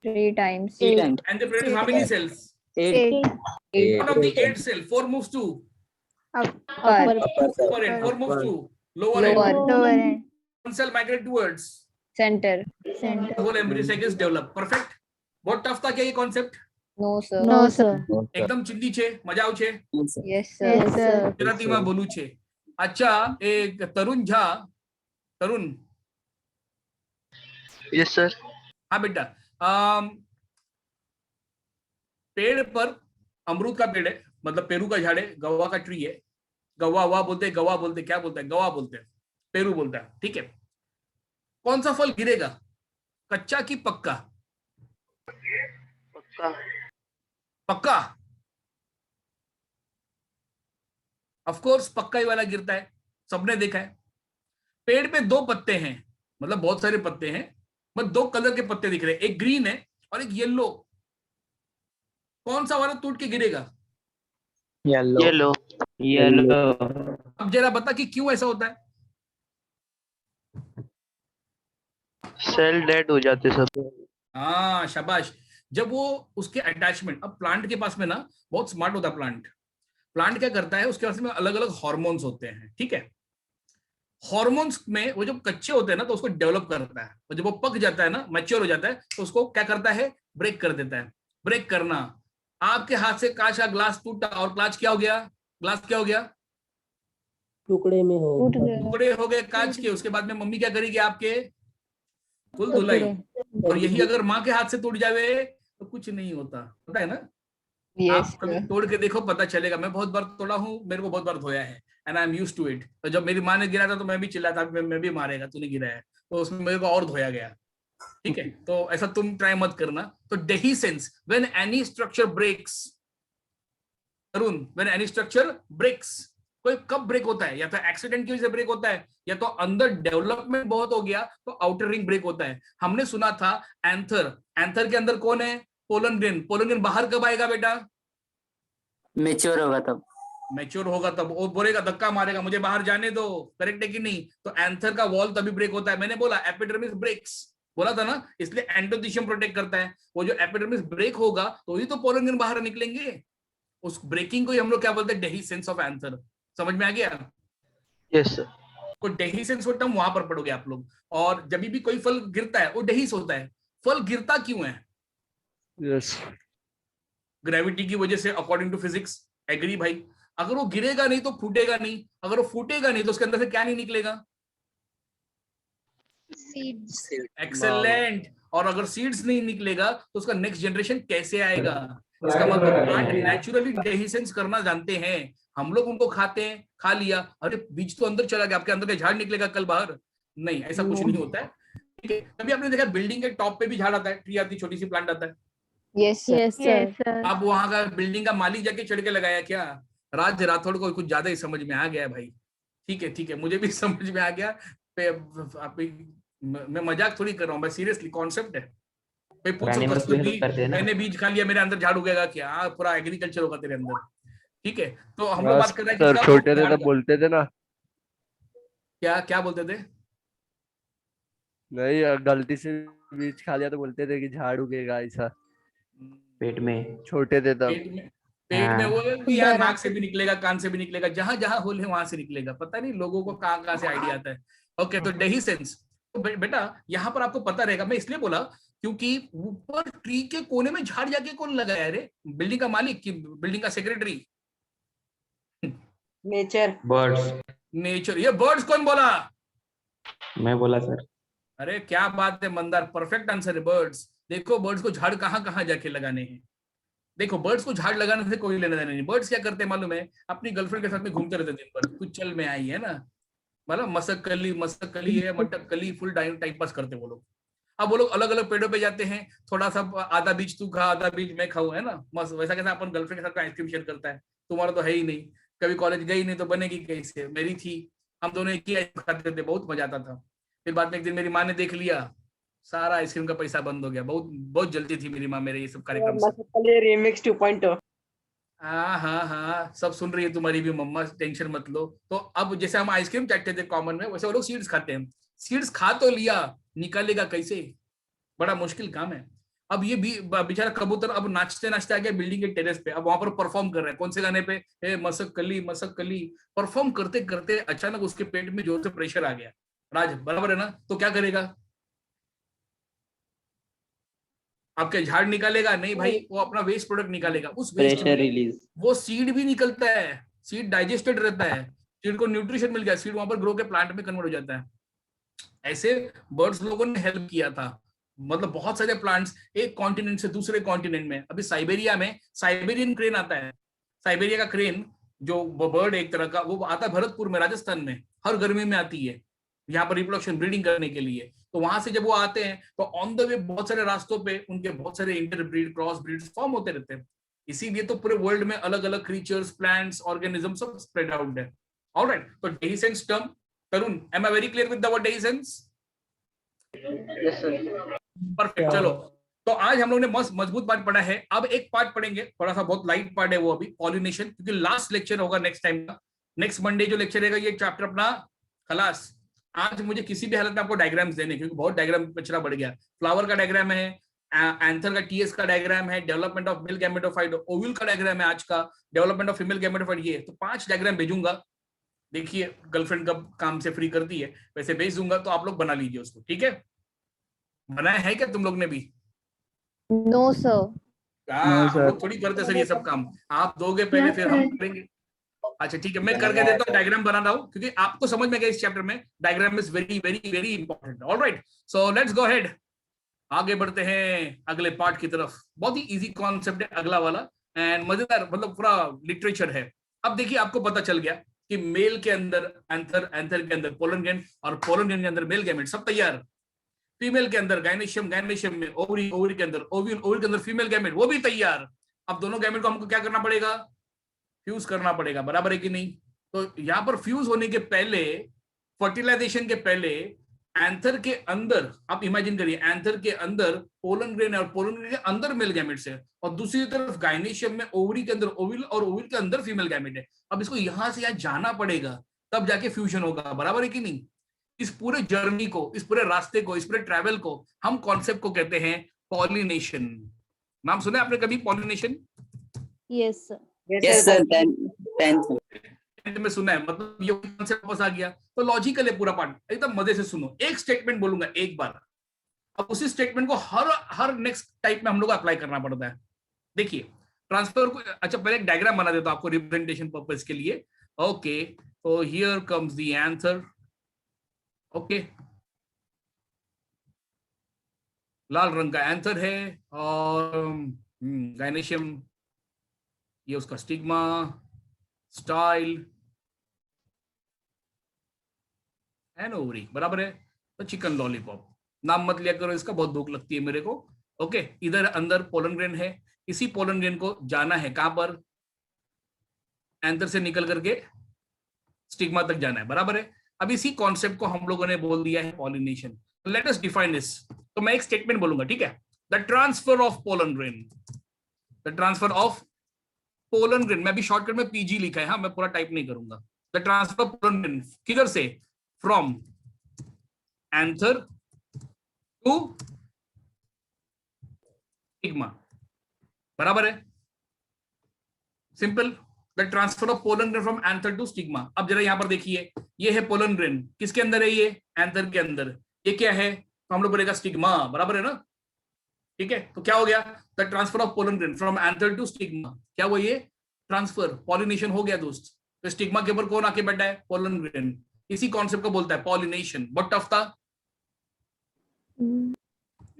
3 times. 3 times, And they produce how many cells? 8, 8. Out of the 8 cell, 4 moves to Upper. upper end, 4 moves to lower end. Lower. Lower end. One cell migrate towards Center. Center. the whole embryo cycle is developed. Perfect. बहुत tough था क्या ये concept? No, sir. No, sir. एकदम चिंदी छे, मजा आव छे. Yes, sir. Yes, sir. ગુજરાતીમાં બોલું છે. अच्छा, एक तरुण झा, तरुण. Yes sir. हाँ बेटा, पेड़ पर अमरूद का पेड़ है, मतलब पेरू का झाड़ है, गवा का ट्री है. गवा हुआ बोलते हैं, गवा बोलते हैं, क्या बोलते हैं? गवा बोलते हैं, पेरू बोलता है. ठीक है. कौन सा फल गिरेगा, कच्चा की पक्का? पक्का। पक्का. ऑफ कोर्स पक्का ही वाला गिरता है, सबने देखा है. पेड़ पे 2 पत्ते हैं, मतलब बहुत सारे पत्ते हैं, बस 2 कलर के पत्ते दिख रहे हैं, एक ग्रीन है और एक येलो. कौन सा वाला टूट के गिरेगा? येलो। अब जरा बता कि क्यों ऐसा होता है. सेल डेड हो जाते सब। हाँ शाबाश. जब वो उसके अटैचमेंट, अब प्लांट के पास में ना बहुत स्मार्ट होता है प्लांट. प्लांट क्या करता है, उसके पास में अलग अलग हार्मोन्स होते हैं. ठीक है. हार्मोन्स में वो जब कच्चे होते हैं ना तो उसको डेवलप करता है, और जब वो पक जाता है ना, मैच्योर हो जाता है, तो उसको क्या करता है, ब्रेक कर देता है. ब्रेक करना. आपके हाथ से कांच का ग्लास टूटा और ग्लास क्या हो गया? ग्लास क्या हो गया? टुकड़े में हो टूट गया. टुकड़े हो गए कांच के. उसके बाद में मम्मी क्या करेगी आपके? फुल धुलाई. और यही अगर माँ के हाथ से टूट जावे तो कुछ नहीं होता, पता है ना. Yes, आप कभी sir. तोड़ के देखो, पता चलेगा. मैं बहुत बार तोड़ा हूँ, मेरे को बहुत बार धोया है, and I am used to it. तो जब मेरी माँ ने गिरा था तो मैं भी चिल्लाता, मैं भी मारेगा, तूने गिराया है. तो उसमें मेरे को और धोया गया. ठीक है. तो ऐसा तुम ट्राई मत करना. तो dehiscence, when any structure breaks, Arun, when any structure breaks, कोई कब ब्रेक होता है? या तो एक्सीडेंट की वजह से ब्रेक होता है, या तो अंदर डेवलपमेंट बहुत हो गया तो आउटर रिंग ब्रेक होता है. हमने सुना था एंथर. एंथर के अंदर कौन है? Pollen grain. पोलन ग्रेन बाहर कब आएगा बेटा? मेच्योर होगा तब. मैच्योर होगा तब. वो बोलेगा, धक्का मारेगा, मुझे बाहर जाने दो. करेक्ट है कि नहीं? तो एंथर का वॉल तभी ब्रेक होता है. मैंने बोला एपिडर्मिस ब्रेक्स, बोला था ना, इसलिए एंडोथीशियम प्रोटेक्ट करता है. वो जो एपिडर्मिस ब्रेक होगा तो ही तो पोलन ग्रेन बाहर निकलेंगे. उस ब्रेकिंग को ही हम लोग क्या बोलते हैं? Dehiscence of anther. समझ में आ गया? Yes sir. तो डेहिसेंस को टर्म वहां पर पढ़ोगे आप लोग. और जब भी कोई फल गिरता है वो डेहिस होता है. फल गिरता क्यों है? यस। ग्रेविटी की वजह से, अकॉर्डिंग टू फिजिक्स. एग्री भाई? अगर वो गिरेगा नहीं तो फूटेगा नहीं. अगर वो फूटेगा नहीं तो उसके अंदर से क्या नहीं निकलेगा? Seeds. एक्सेलेंट. और अगर सीड्स नहीं निकलेगा तो उसका नेक्स्ट जनरेशन कैसे आएगा? इसका मतलब प्लांट नेचुरली डेहिसेंस करना जानते हैं. हम लोग उनको खाते हैं, खा लिया, अरे बीज तो अंदर चला गया, आपके अंदर का झाड़ निकलेगा कल बाहर? नहीं, ऐसा कुछ नहीं होता है. ठीक है. कभी आपने देखा बिल्डिंग के टॉप पे भी झाड़ आता है, ट्री आती, छोटी सी प्लांट आता है. Yes, sir. Yes, sir. अब वहां का बिल्डिंग का मालिक जाके चढ़ के लगाया क्या? राज राठौड़ को कुछ ज्यादा ही समझ में आ गया है भाई. ठीक है, ठीक है, मुझे भी समझ में आ गया. मैं मजाक थोड़ी कर रहा हूँ, मैं सीरियसली कॉन्सेप्ट है. पुराने मजदूर help करते हैं ना. मैंने बीज खा लिया, मेरे अंदर झाड़ उगेगा क्या? पूरा एग्रीकल्चर होगा तेरे अंदर. ठीक है. तो हम लोग बात कर रहे हैं सर किसका? छोटे थे झाड़ तो का. बोलते थे ना, क्या क्या बोलते थे? नहीं गलती से बीज खा लिया तो बोलते थे कि झाड़ उगेगा ऐसा। पेट में। छोटे थे तब। पेट में हाँ। वो है कि यार नाक से भी निकलेगा, कान से भी निकलेगा, जहां जहां होल है वहां से निकलेगा. पता नहीं लोगों को कहाँ कहाँ से आइडिया आता है. ओके. तो डेहिसेंस. तो बेटा यहाँ पर आपको पता रहेगा. मैं इसलिए बोला क्योंकि ऊपर ट्री के कोने में झाड़ जाके कौन लगाया रे? बिल्डिंग का मालिक कि बिल्डिंग का सेक्रेटरी? नेचर. बर्ड्स। नेचर. ये बर्ड्स कौन बोला? मैं बोला सर। अरे क्या बात है मंदार, परफेक्ट आंसर है. बर्ड्स. देखो बर्ड्स को झाड़ कहाँ कहाँ जाके लगाने हैं. देखो बर्ड्स को झाड़ लगाने से कोई लेना देना नहीं. बर्ड्स क्या करते हैं मालूम है? अपनी गर्लफ्रेंड के साथ में घूमते रहते दिन भर. कुछ चल में आई है ना, मतलब मसक कली है, मटक कली, फुल टाइम पास करते वो लोग. अब वो लोग अलग अलग पेड़ों पे जाते हैं, थोड़ा सा आधा बीज तू खा आधा बीज मैं खाऊं, है ना मस्त। वैसा कैसा अपन गर्लफ्रेंड के साथ आइसक्रीम शेयर करता है, तुम्हारा तो है ही नहीं, कभी कॉलेज गई नहीं तो बनेगी कैसे, मेरी थी, हम दोनों एक ही आइसक्रीम खाते थे, बहुत मजा आता था। फिर बाद में एक दिन मेरी माँ ने देख लिया, सारा आइसक्रीम का पैसा बंद हो गया। बहुत बहुत जल्दी थी मेरी माँ मेरे ये सब कार्यक्रम से। रिमिक्स 2.0। हाँ हाँ हाँ, सब सुन रही है तुम्हारी भी मम्मा, टेंशन मत लो। तो अब जैसे हम आइसक्रीम चाटते थे कॉमन में, वैसे वो लोग सीड्स खाते हैं। सीड्स खा तो लिया, निकालेगा कैसे, बड़ा मुश्किल काम है। अब ये भी बेचारा कबूतर अब नाचते नाचते आ गया बिल्डिंग के टेरेस पे, अब वहां पर परफॉर्म कर रहा है। कौन से गाने पे? ए मसक कली परफॉर्म करते करते अचानक उसके पेट में जोर से प्रेशर आ गया। राज बराबर है ना? तो क्या करेगा? आपके झाड़ निकालेगा नहीं भाई, वो अपना वेस्ट प्रोडक्ट निकालेगा। उस वेस्ट प्रेशर रिलीज। वो सीड भी निकलता है, सीड डाइजेस्टेड रहता है, सीड को न्यूट्रिशन मिल गया, सीड वहां पर ग्रो के प्लांट में कन्वर्ट हो जाता है। ऐसे बर्ड्स लोगों ने हेल्प किया था, मतलब बहुत सारे प्लांट्स एक कॉन्टिनेंट से दूसरे कॉन्टिनेंट में। अभी साइबेरिया में साइबेरियन क्रेन आता है, साइबेरिया का क्रेन जो बर्ड एक तरह का, वो आता है भरतपुर में, राजस्थान में, हर गर्मी में आती है यहाँ पर रिप्रोडक्शन ब्रीडिंग करने के लिए। तो वहां से जब वो आते हैं तो ऑन द वे बहुत सारे रास्तों पे उनके बहुत सारे इंटरब्रीड क्रॉस ब्रीड फॉर्म होते रहते हैं। इसीलिए तो पूरे वर्ल्ड में अलग अलग क्रीचर्स, प्लांट्स, ऑर्गेनिज्म सब स्प्रेड आउट है। ऑलराइट, तो dehiscence term, Tarun, am I very clear with the word dehiscence? Yes sir. Perfect. चलो, तो आज हम लोग ने मस्त मजबूत पार्ट पढ़ा है। अब एक पार्ट पढ़ेंगे, थोड़ा सा बहुत लाइट पार्ट है वो अभी, पॉलिनेशन, क्योंकि लास्ट लेक्चर होगा नेक्स्ट टाइम का। नेक्स्ट मंडे जो लेक्चर रहेगा ये चैप्टर अपना खलास। आज मुझे किसी भी हालत में आपको डायग्राम्स देने, क्योंकि बहुत डायग्राम कचरा बढ़ गया। फ्लावर का डायग्राम है, एंथर का टीएस का डायग्राम है, development of male gametophyte, ovule का डायग्राम है आज का, डेवलपमेंट ऑफ फीमेल गैमेटोफाइट, ये तो 5 डायग्राम भेजूंगा। देखिए गर्लफ्रेंड कब काम से फ्री करती है, वैसे भेज दूंगा, तो आप लोग बना लीजिए उसको, ठीक है? बनाया है क्या तुम लोग ने भी? No, sir. हम लोग थोड़ी करते सर ये सब काम, आप दोगे पहले फिर हम करेंगे। अच्छा ठीक है, मैं करके देता हूँ, डायग्राम बना रहा हूँ, क्योंकि आपको समझ में गया इस चैप्टर में diagram is very very very important. Alright, so let's go ahead, आगे बढ़ते हैं अगले पार्ट की तरफ। बहुत ही इजी कॉन्सेप्ट है अगला वाला, एंड मजेदार, मतलब पूरा लिटरेचर है। अब देखिए आपको पता चल गया कि मेल के अंदर एंथर, एंथर के अंदर पोलन ग्रैंड, और पोलन ग्रैंड के अंदर मेल गैमेट, सब तैयार। फीमेल के अंदर गायनेशियम, गायनेशियम में ओवरी, ओवरी के अंदर ओव्यूल, ओव्यूल के अंदर फीमेल गैमेट, वो भी तैयार। अब दोनों गैमेट को हमको क्या करना पड़ेगा? फ्यूज करना पड़ेगा, बराबर है कि नहीं? तो यहाँ पर फ्यूज होने के पहले, फर्टिलाइजेशन के पहले, एंथर के अंदर, आप इमेजिन करिए, एंथर के अंदर पोलन ग्रेन है, और पोलन ग्रेन के अंदर मेल गैमेट्स है, और दूसरी तरफ गायनेशियम में ओवरी के अंदर ओव्यूल, और ओव्यूल के अंदर फीमेल गैमेट है। अब इसको यहाँ से यहाँ जाना पड़ेगा, तब जाके फ्यूजन होगा, बराबर है कि नहीं? इस पूरे जर्नी को, इस पूरे रास्ते को, इस पूरे ट्रैवल को, हम कॉन्सेप्ट को कहते हैं पॉलिनेशन। नाम सुना है आपने कभी pollination? Yes, sir. Yes sir, 10th में सुना है, मतलब ये कॉन्सेप्ट वापस आ गया। तो लॉजिकल है पूरा पार्ट, एकदम मजे से सुनो। एक स्टेटमेंट बोलूंगा एक बार, अब उसी स्टेटमेंट को हर नेक्स्ट टाइप में हम लोग अप्लाई करना पड़ता है। देखिए ट्रांसफर को, अच्छा पहले एक डायग्राम बना देता हूं आपको रिप्रेजेंटेशन पर्पस के लिए। ओके, तो here comes the answer. Okay, लाल रंग का एंथर है, और गायनेशियम ये उसका स्टिग्मा, स्टाइल एंड ओवरी, बराबर है। तो चिकन लॉलीपॉप, नाम मत लिया करो इसका, बहुत भूख लगती है मेरे को। ओके, इधर अंदर पोलन ग्रेन है, इसी पोलन ग्रेन को जाना है कहां पर? एंथर से निकल करके स्टिग्मा तक जाना है, बराबर है। अब इसी कॉन्सेप्ट को हम लोगों ने बोल दिया है pollination. Let us define this. तो मैं एक स्टेटमेंट बोलूंगा, ठीक है? The transfer of pollen grain, the transfer of pollen grain, मैं भी शॉर्टकट में पीजी लिखा है, हाँ मैं पूरा टाइप नहीं करूंगा। The transfer of pollen grain किधर से? फ्रॉम एंथर टू स्टिग्मा, बराबर है, simple. The transfer of pollen grain from anther to stigma. अब जरा यहां पर देखिए, ये है पोलन ग्रेन, किसके अंदर है? ये एंथर के अंदर। ये क्या है? तो हम लोग बोलेगा स्टिग्मा, बराबर है ना? ठीक है, तो क्या हो गया? The transfer of pollen grain from anther to stigma, क्या हुआ? ये ट्रांसफर, पॉलिनेशन हो गया दोस्त। तो स्टिग्मा के ऊपर कौन आके बैठा है? Pollen grain. इसी कॉन्सेप्ट को बोलता है पॉलिनेशन। बहुत टफ था?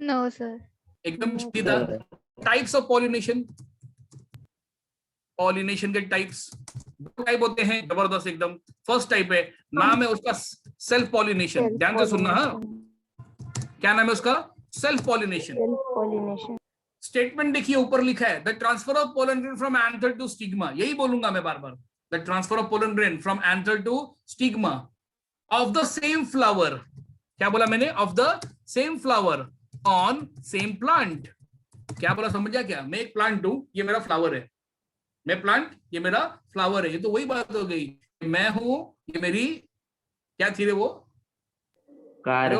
No, sir. एकदम सीधा। टाइप्स ऑफ पॉलिनेशन, पॉलिनेशन के टाइप्स दो टाइप होते हैं, जबरदस्त एकदम। फर्स्ट टाइप है, नाम है उसका सेल्फ पॉलिनेशन, ध्यान से सुनना। हाँ, क्या नाम है उसका? Self pollination. Self-pollination. स्टेटमेंट देखिए ऊपर लिखा है the transfer of pollen grain from anther to stigma, यही बोलूंगा मैं बार बार, the transfer of pollen grain from anther to stigma of the same flower, क्या बोला मैंने, of the same flower on same plant. क्या बोला समझा क्या, मैं एक प्लांट हूं, ये मेरा फ्लावर है, मैं प्लांट, ये मेरा फ्लावर है, ये तो वही बात हो गई, मैं हूं, ये मेरी क्या थी रे वो कार।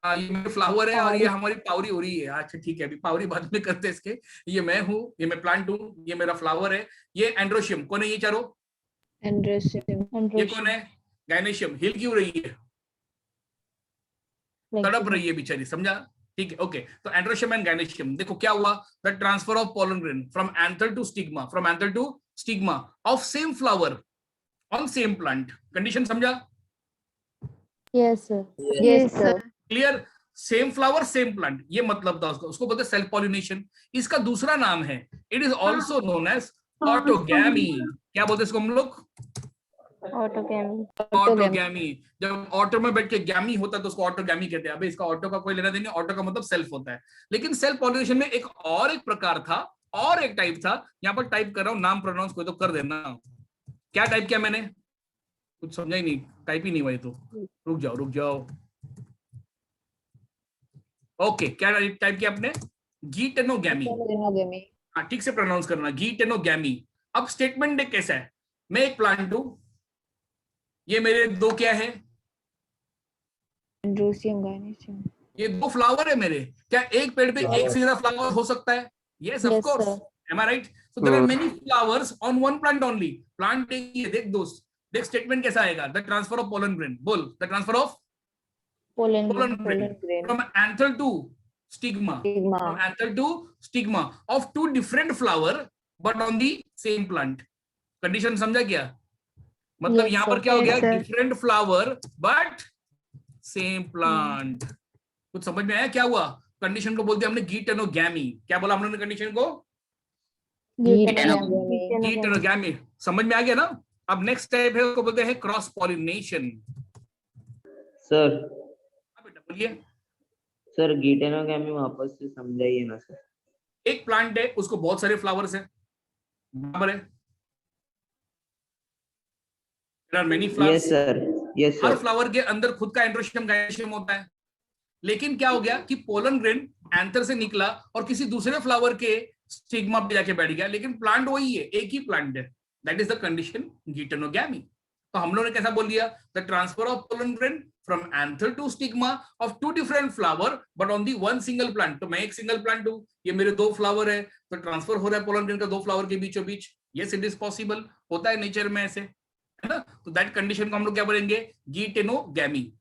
ये मेरे फ्लावर है और ये हमारी पावरी हो रही है। अच्छा ठीक है, अभी पावरी बाद में करते हैं इसके। ये मैं हूँ, ये मैं प्लांट हूँ, ये मेरा फ्लावर है, ये एंड्रोशियम, कौन है ये चारों, Androecium. ये कौन है, गायनेशियम। हिल क्यों रही है, तड़प रही है बेचारी, समझा, ठीक है, ओके। तो एंड्रोशियम एंड गायनेशियम, देखो क्या हुआ, the transfer of pollen grain from anther to stigma, from anther to stigma of same flower on same plant. Condition समझा, Yes, sir. Yes, sir. Clear, same flower same plant, ये मतलब था उसका, उसको बोलते हैं सेल्फ पॉलिनेशन। इसका दूसरा नाम है, it is also known as autogamy. क्या बोलते हैं इसको हम लोग, Autogamy. ऑटोगैमी। जब ऑटो में बैठ के गैमी होता है तो उसको ऑटोगैमी कहते हैं। अबे इसका ऑटो का कोई लेना देना नहीं, ऑटो का मतलब सेल्फ होता है। लेकिन सेल्फ पॉलिनेशन में एक प्रकार था और एक टाइप था, यहाँ पर टाइप कर रहा हूँ, नाम प्रोनाउंस कोई तो कर देना। क्या टाइप किया मैंने, कुछ समझा ही नहीं, टाइप ही नहीं हुआ ये तो, रुक जाओ। ओके, क्या टाइप किया आपने, गीटेनोगैमी। Autogamy. हाँ ठीक से प्रोनाउंस करना, गीटेनोगैमी। अब स्टेटमेंट देख कैसा है, मैं एक प्लांट हूं, ये मेरे दो क्या है, Androecium, gynoecium. ये दो फ्लावर है मेरे। क्या एक पेड़ पे एक से ज्यादा फ्लावर हो सकता है, yes of Yes, course, sir. Am I right. So there are many flowers on one plant only. Plant एक ही है, देख दोस्त, देख स्टेटमेंट कैसा आएगा, the transfer of pollen grain, बोल, the transfer of Pollen pollen grain grain. from anther to stigma, Stigma. from anther to stigma of two different flower but on the same plant। Condition समझा क्या, मतलब Yes, यहाँ sir. पर क्या हो गया, Yes, sir. Different flower but same plant. कुछ समझ में आया क्या हुआ, कंडीशन को बोलते हैं हमने गीटेनोगैमी। क्या बोला हमने कंडीशन को, गीटेनोगैमी। समझ में आ गया ना। अब नेक्स्ट टाइप है, उसको बोलते हैं क्रॉस पॉलिनेशन। सर बेटा बोलिए, सर गीटेनोगैमी वापस से समझाइए ना सर। एक प्लांट है, उसको बहुत सारे फ्लावर्स है, बराबर है, there are many flowers। Yes sir, yes her sir. Flower के अंदर खुद का एंड्रोशियम गायनेशियम होता है। लेकिन क्या हो गया कि पोलन ग्रेन एंथर से निकला और किसी दूसरे फ्लावर के स्टिग्मा पे जाके बैठ गया, लेकिन प्लांट वही है, एक ही प्लांट है। That is the condition geitonogamy. तो हम लोगों ने कैसा बोल दिया, the transfer of pollen grain from anther to stigma of two different flower but on the one single plant. तो मैं एक सिंगल प्लांट हूं, ये मेरे दो फ्लावर है, तो ट्रांसफर हो रहा है पोलन ग्रेन का दो फ्लावर के बीचों बीच। यस इट इज पॉसिबल, होता है नेचर में ऐसे, है ना। तो दैट कंडीशन को हम लोग क्या बोलेंगे, गीटेनोगैमी।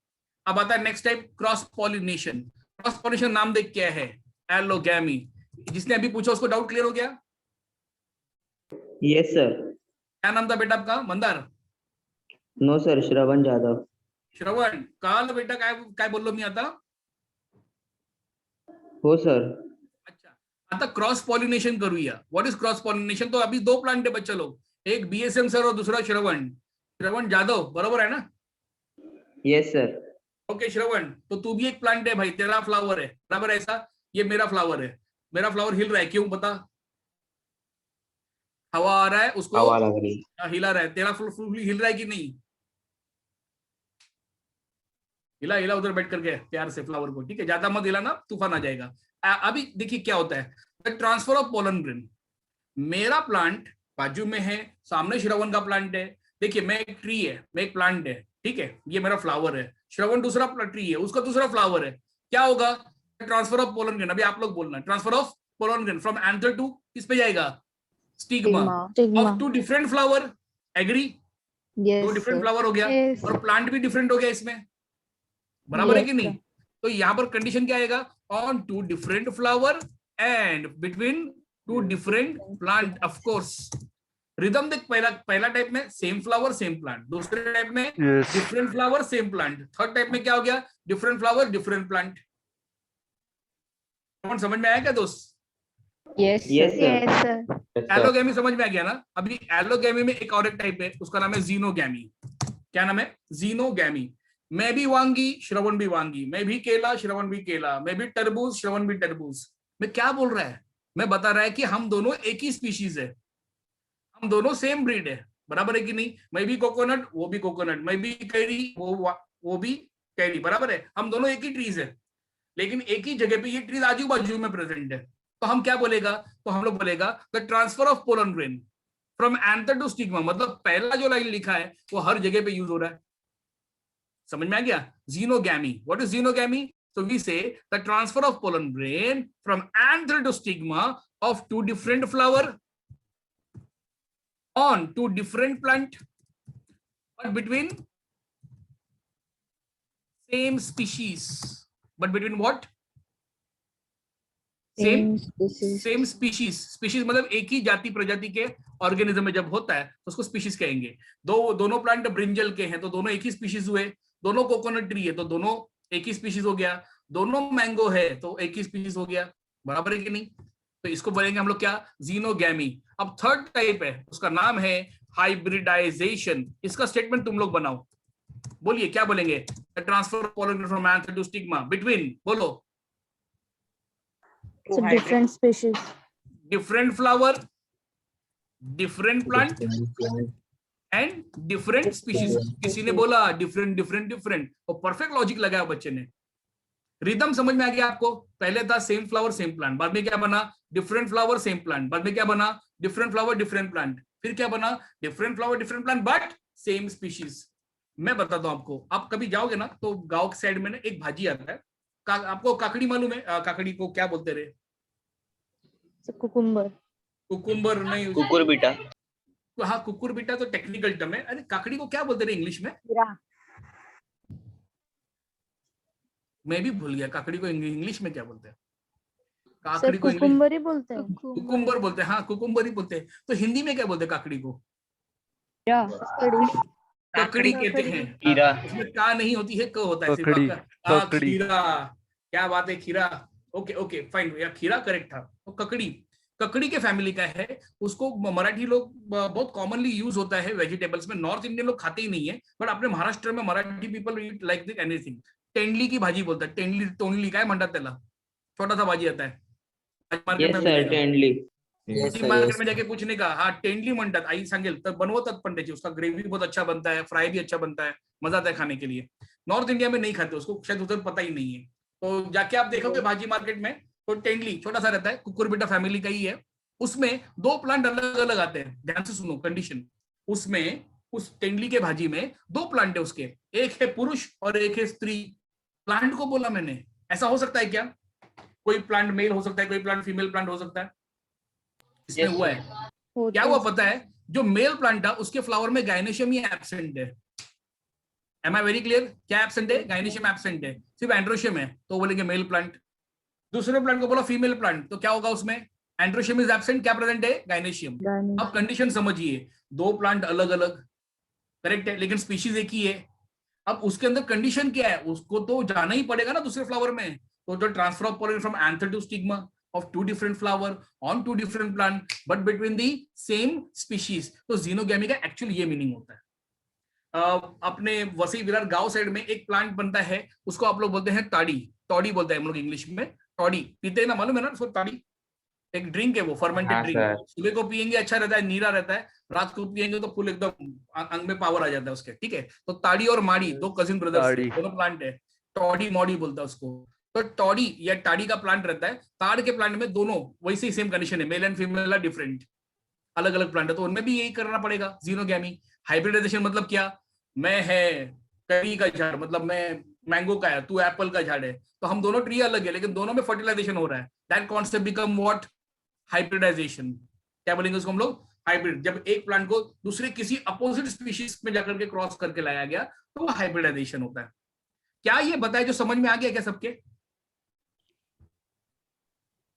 अब आता है next type, cross pollination. Cross pollination नाम देख क्या है, एलोगैमी। जिसने अभी पूछा उसको डाउट क्लियर हो गया। Yes sir. क्या नाम था बेटा आपका, मंदार, नो सर, श्रवण जाधव। श्रवण, काल बेटा काय काय बोललो मी आता। हो सर। अच्छा, आता क्रॉस पॉलिनेशन करूया। What is cross pollination. तो अभी दो प्लांट है बच्चा लोग, एक बीएसएम सर और दूसरा श्रवण जाधव, बरोबर है ना। Yes sir. ओके श्रवण, तो तू भी एक प्लांट है भाई, तेरा फ्लावर है, बराबर ऐसा। ये मेरा फ्लावर है, मेरा फ्लावर हिल रहा है, क्यों बता, हवा आ रहा है उसको, हवा लग रही। हिला रहा है। तेरा फूल हिल रहा है कि नहीं, हिला हिला उधर बैठ करके प्यार से फ्लावर को, ठीक है, ज्यादा मत हिला ना, तूफान आ जाएगा। अभी देखिए क्या होता है, the transfer of pollen grain. मेरा प्लांट बाजू में है, सामने श्रवण का प्लांट है। देखिए मैं एक ट्री है, मैं एक प्लांट है, ठीक है, ये मेरा फ्लावर है, श्रवण दूसरा ट्री है, उसका दूसरा फ्लावर है। क्या होगा, ट्रांसफर ऑफ पोलन ग्रेन। अभी आप लोग बोलना, transfer of pollen grain from anther to किस पे जाएगा, stigma of two different flower. Agree, दो डिफरेंट फ्लावर हो गया Yes. और प्लांट भी डिफरेंट हो गया इसमें, बराबर है कि Yes, नहीं। तो यहाँ पर कंडीशन क्या आएगा, on two different flower and between two different plant. Of course rhythm देख, पहला टाइप में सेम फ्लावर सेम प्लांट, दूसरे टाइप में different flower same plant, third type में क्या हो गया, डिफरेंट फ्लावर डिफरेंट प्लांट। समझ में आया क्या दोस्त। Yes, yes sir. Sir. Yes, sir. Allogamy समझ में आ गया ना। अभी एलोगैमी में एक और एक टाइप है, उसका नाम है जीनोगैमी। क्या नाम है, जीनोगैमी। मैं भी वांगी, श्रवण भी वांगी, मैं भी केला, श्रवण भी केला, मैं भी तरबूज, श्रवण भी तरबूज। मैं क्या बोल रहा है? मैं बता रहा है कि हम दोनों एक ही स्पीशीज है, हम दोनों सेम ब्रीड है, बराबर है कि नहीं? मैं भी कोकोनट, वो भी कोकोनट, मैं भी कैरी, वो भी कैरी, बराबर है? हम दोनों एक ही ट्रीज है, लेकिन एक ही जगह पे ये ट्रीज आजू बाजू में प्रेजेंट है। तो हम क्या बोलेगा? तो हम लोग बोलेगा the transfer of pollen grain from anther to stigma, मतलब पहला जो लाइन लिखा है वो हर जगह पे यूज हो रहा है। समझ में आ गया? Xenogamy, what is xenogamy? So we say the transfer of pollen grain from anther to stigma of two different flower on two different plant, but between same species. But between what? Same species. Same species. Species मतलब एक ही जाति प्रजाति के organism में जब होता है तो उसको स्पीशीज कहेंगे। दोनों प्लांट ब्रिंजल के हैं तो दोनों एक ही स्पीशीज हुए, दोनों कोकोनट ट्री है तो दोनों एक ही स्पीशीज हो गया, दोनों मैंगो है तो एक ही स्पीशीज हो गया, बराबर है कि नहीं? तो इसको बोलेंगे हम लोग क्या? जीनोगैमी। अब थर्ड टाइप है, उसका नाम है हाइब्रिडाइजेशन। इसका स्टेटमेंट तुम लोग बनाओ, बोलिए क्या बोलेंगे? Transfer of pollen from anther to stigma between, बोलो। So different species. Different flower, different plant and different species. किसी ने बोला डिफरेंट डिफरेंट डिफरेंट, तो परफेक्ट लॉजिक लगाया बच्चे ने। रिदम समझ में आ गया आपको? पहले था सेम फ्लावर सेम प्लांट, बाद में क्या बना? डिफरेंट फ्लावर सेम प्लांट, बाद में क्या बना? डिफरेंट फ्लावर डिफरेंट प्लांट, फिर क्या बना? Different flower different plant but same species. मैं बताता हूं आपको, आप कभी जाओगे ना तो गांव के साइड में ना एक भाजी आता है, आपको काकड़ी मालूम है? काकड़ी को क्या बोलते रहे? So cucumber. कुकुम्बर नहीं, कुकुर बेटा। हाँ कुकुर बेटा तो टेक्निकल टर्म है। अरे काकड़ी को क्या बोलते रहे इंग्लिश में? मैं भी भूल गया काकड़ी को इंग्लिश में क्या बोलते हैं। Sir काकड़ी को इंग्लिश cucumber ही बोलते हैं. कुकुम्बर बोलते हैं। हाँ कुकुम्बर ही बोलते हैं। तो हिंदी में क्या बोलते हैं काकड़ी को? काकड़ी कहते हैं। खीरा। उसमें का नहीं होती है, क होता है सिर्फ आपका। खीरा, क्या बात है, खीरा। ओके ओके फाइन, या खीरा करेक्ट था। तो ककड़ी, ककड़ी के फैमिली का है। उसको मराठी लोग बहुत कॉमनली यूज होता है वेजिटेबल्स में। नॉर्थ इंडियन लोग खाते ही नहीं है, बट अपने महाराष्ट्र में Marathi people eat like this anything. टेंडली की भाजी बोलता है, टेंडली तोंडली काय म्हणतात त्याला, छोटा सा भाजी आता है मार्केट में मिलेगा। मार्केट में जाके पूछने का, हाँ टेंडली म्हणतात, आई सांगेल तर बनवतात पण त्याची। उसका ग्रेवी बहुत अच्छा बनता है, फ्राई भी अच्छा बनता है, मजा आता है खाने के लिए। नॉर्थ इंडिया में नहीं खाते उसको, शायद उधर पता ही नहीं है। तो जाके आप देखोगे भाजी मार्केट में तो टेंडली छोटा सा रहता है, कुकुरबिटा फैमिली का ही है। उसमें दो प्लांट अलग अलग आते हैं, ध्यान से सुनो कंडीशन। उसमें उस टेंडली के भाजी में दो प्लांट है उसके, एक है पुरुष और एक है स्त्री। प्लांट को बोला मैंने, ऐसा हो सकता है क्या? कोई प्लांट मेल हो सकता है, कोई प्लांट फीमेल प्लांट हो सकता है। इसमें हुआ है क्या हुआ पता है? जो मेल प्लांट था उसके फ्लावर में गायनेशियम ही एब्सेंट है। Am I very clear? क्या एब्सेंट है? गायनेशियम एब्सेंट है, सिर्फ एंड्रोशियम है, तो बोलेंगे मेल प्लांट। दूसरे प्लांट को बोला फीमेल प्लांट, तो क्या होगा उसमें? एंड्रोशियम इज एब्सेंट, क्या प्रेजेंट है? गायनेशियम। अब कंडीशन समझिए, दो प्लांट अलग अलग, करेक्ट है, लेकिन स्पीशीज एक ही है। अब उसके अंदर कंडीशन क्या है? उसको तो जाना ही पड़ेगा ना दूसरे फ्लावर में। तो जो transfer of pollen from anther to stigma of two different flower on two different plant but between the same species, तो जीनोगैमी का एक्चुअली ये मीनिंग होता है। अपने वसी विरार गांव साइड में एक प्लांट बनता है, उसको आप लोग बोलते हैं ताड़ी, तौड़ी बोलते हैं हम लोग इंग्लिश में। तौड़ी पीते हैं ना, मालूम है ना उसको? ताड़ी एक ड्रिंक है, वो फर्मेंटेड ड्रिंक। सुबह को पियेंगे अच्छा रहता है, नीरा रहता है, रात को पियेंगे तो फुल एकदम अंग में पावर आ जाता है उसके, ठीक है। तो ताड़ी और माड़ी दो कजिन ब्रदर्स, दोनों प्लांट है, तौड़ी मौड़ी बोलता है उसको। तो टॉडी या टाड़ी का प्लांट रहता है, ताड़ के प्लांट में दोनों वैसे ही सेम कंडीशन है, मेल एंड फीमेल डिफरेंट, अलग अलग प्लांट है, तो उनमें भी यही करना पड़ेगा जीनोगैमी। हाइब्रिडाइजेशन मतलब क्या? मैं है करी का झाड़, मतलब मैं मैंगो का है, तू एप्पल का झाड़ है, तो हम दोनों ट्री अलग है लेकिन दोनों में फर्टिलाइजेशन हो रहा है। That concept become what? Hybridisation. क्या बोलेंगे उसको हम लोग? हाइब्रिड। जब एक प्लांट को दूसरे किसी अपोजिट स्पीशीज में जाकर के क्रॉस करके लाया गया तो वो हाइब्रिडाइजेशन होता है। क्या ये बताए जो समझ में आ गया क्या सबके?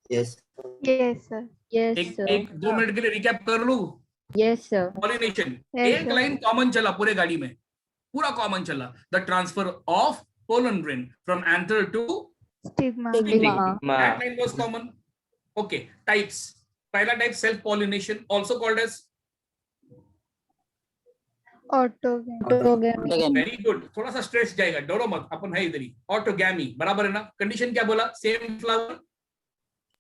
Yes. Yes sir. Yes, एक sir. 2 मिनट के लिए रिकैप कर लूं। Yes, sir. पॉलिनेशन, Yes, एक sir. लाइन कॉमन चला पूरे गाड़ी में, पूरा कॉमन चला। The transfer of pollen grain from anther to Stigma. Stigma. That line was common. Okay, types. पहला type self pollination, also called as Autogamy. Very good, थोड़ा सा स्ट्रेस जाएगा, डरो मत, अपन है इधर ही। ऑटोगैमी बराबर है ना। कंडीशन क्या बोला? Same flower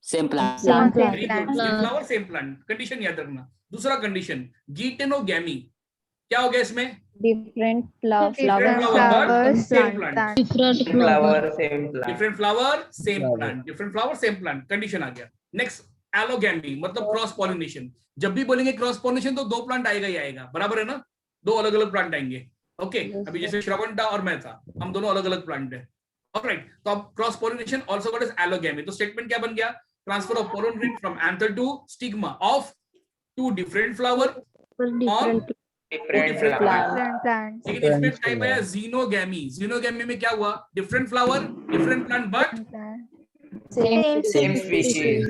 Same plant. Same very plant. Good, same flower same plant, condition याद रखना। दूसरा कंडीशन गीटेनोगैमी, क्या हो गया इसमें? Different Different flowers. flower, but Flowers, same plant. plant. Different flower same plant different flower same plant, different flower same plant, condition आ गया। Next allogamy मतलब क्रॉस पॉलिनेशन। जब भी बोलेंगे क्रॉस पॉलिनेशन तो 2 प्लांट आएगा ही आएगा, बराबर है ना। 2 अलग अलग प्लांट आएंगे। ओके, अभी जैसे श्रवण था और मैं था, हम दोनों अलग अलग प्लांट है। ऑलराइट, तो अब cross pollination also called as allogamy. तो स्टेटमेंट क्या बन गया? Transfer of pollen grain from anther to stigma of 2 different flower on different different flower Different plants. लेकिन इसमें टाइप है जीनोगैमी। जीनोगैमी में क्या हुआ? Different flower different plant but Plant. Same species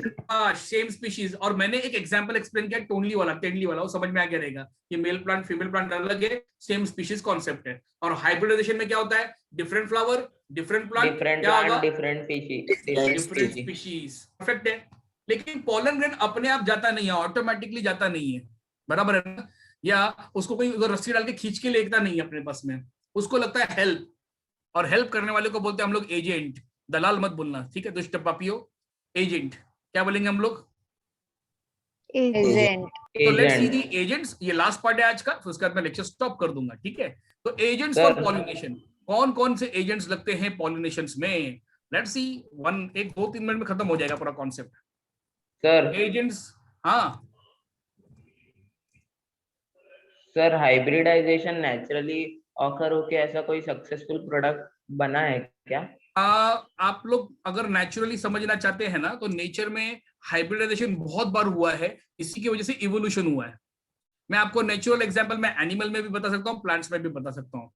same species. और मैंने एक एग्जांपल एक्सप्लेन किया टोनली वाला, टेनली वाला, वो समझ में आ गया रहेगा कि मेल प्लांट फीमेल प्लांट अलग है, सेम स्पीशीज कॉन्सेप्ट है। और हाइब्रिडाइजेशन में क्या होता है? Different flower different plant, different क्या होगा? Plant different different species species, perfect है। लेकिन पोलन ग्रेन अपने आप जाता नहीं है, ऑटोमेटिकली जाता नहीं है, बराबर है ना। या उसको कोई रस्सी डाल के खींच के लेता नहीं है अपने पास में, उसको लगता है हेल्प, और हेल्प करने वाले को बोलते हैं हम लोग एजेंट। दलाल मत बोलना, ठीक है दुष्ट पापियो। एजेंट क्या बोलेंगे हम लोग? Agent. तो लेट्स सी दी एजेंट्स। ये लास्ट पार्ट है आज का, फिर उसके बाद मैं लेक्चर स्टॉप कर दूंगा, ठीक है। तो एजेंट्स फॉर पॉलिनेशन, कौन कौन से एजेंट्स लगते हैं पॉलिनेशंस में? लेट्स सी, 2-3 मिनट में खत्म हो जाएगा पूरा कॉन्सेप्ट। सर एजेंट्स, हाँ सर हाइब्रिडाइजेशन नेचुरली ऑकर होके ऐसा कोई सक्सेसफुल प्रोडक्ट बना है क्या? आप लोग अगर नेचुरली समझना चाहते हैं ना, तो नेचर में हाइब्रिडाइजेशन बहुत बार हुआ है, इसी की वजह से इवोल्यूशन हुआ है। मैं आपको नेचुरल एग्जांपल में एनिमल में भी बता सकता हूँ, प्लांट्स में भी बता सकता हूँ।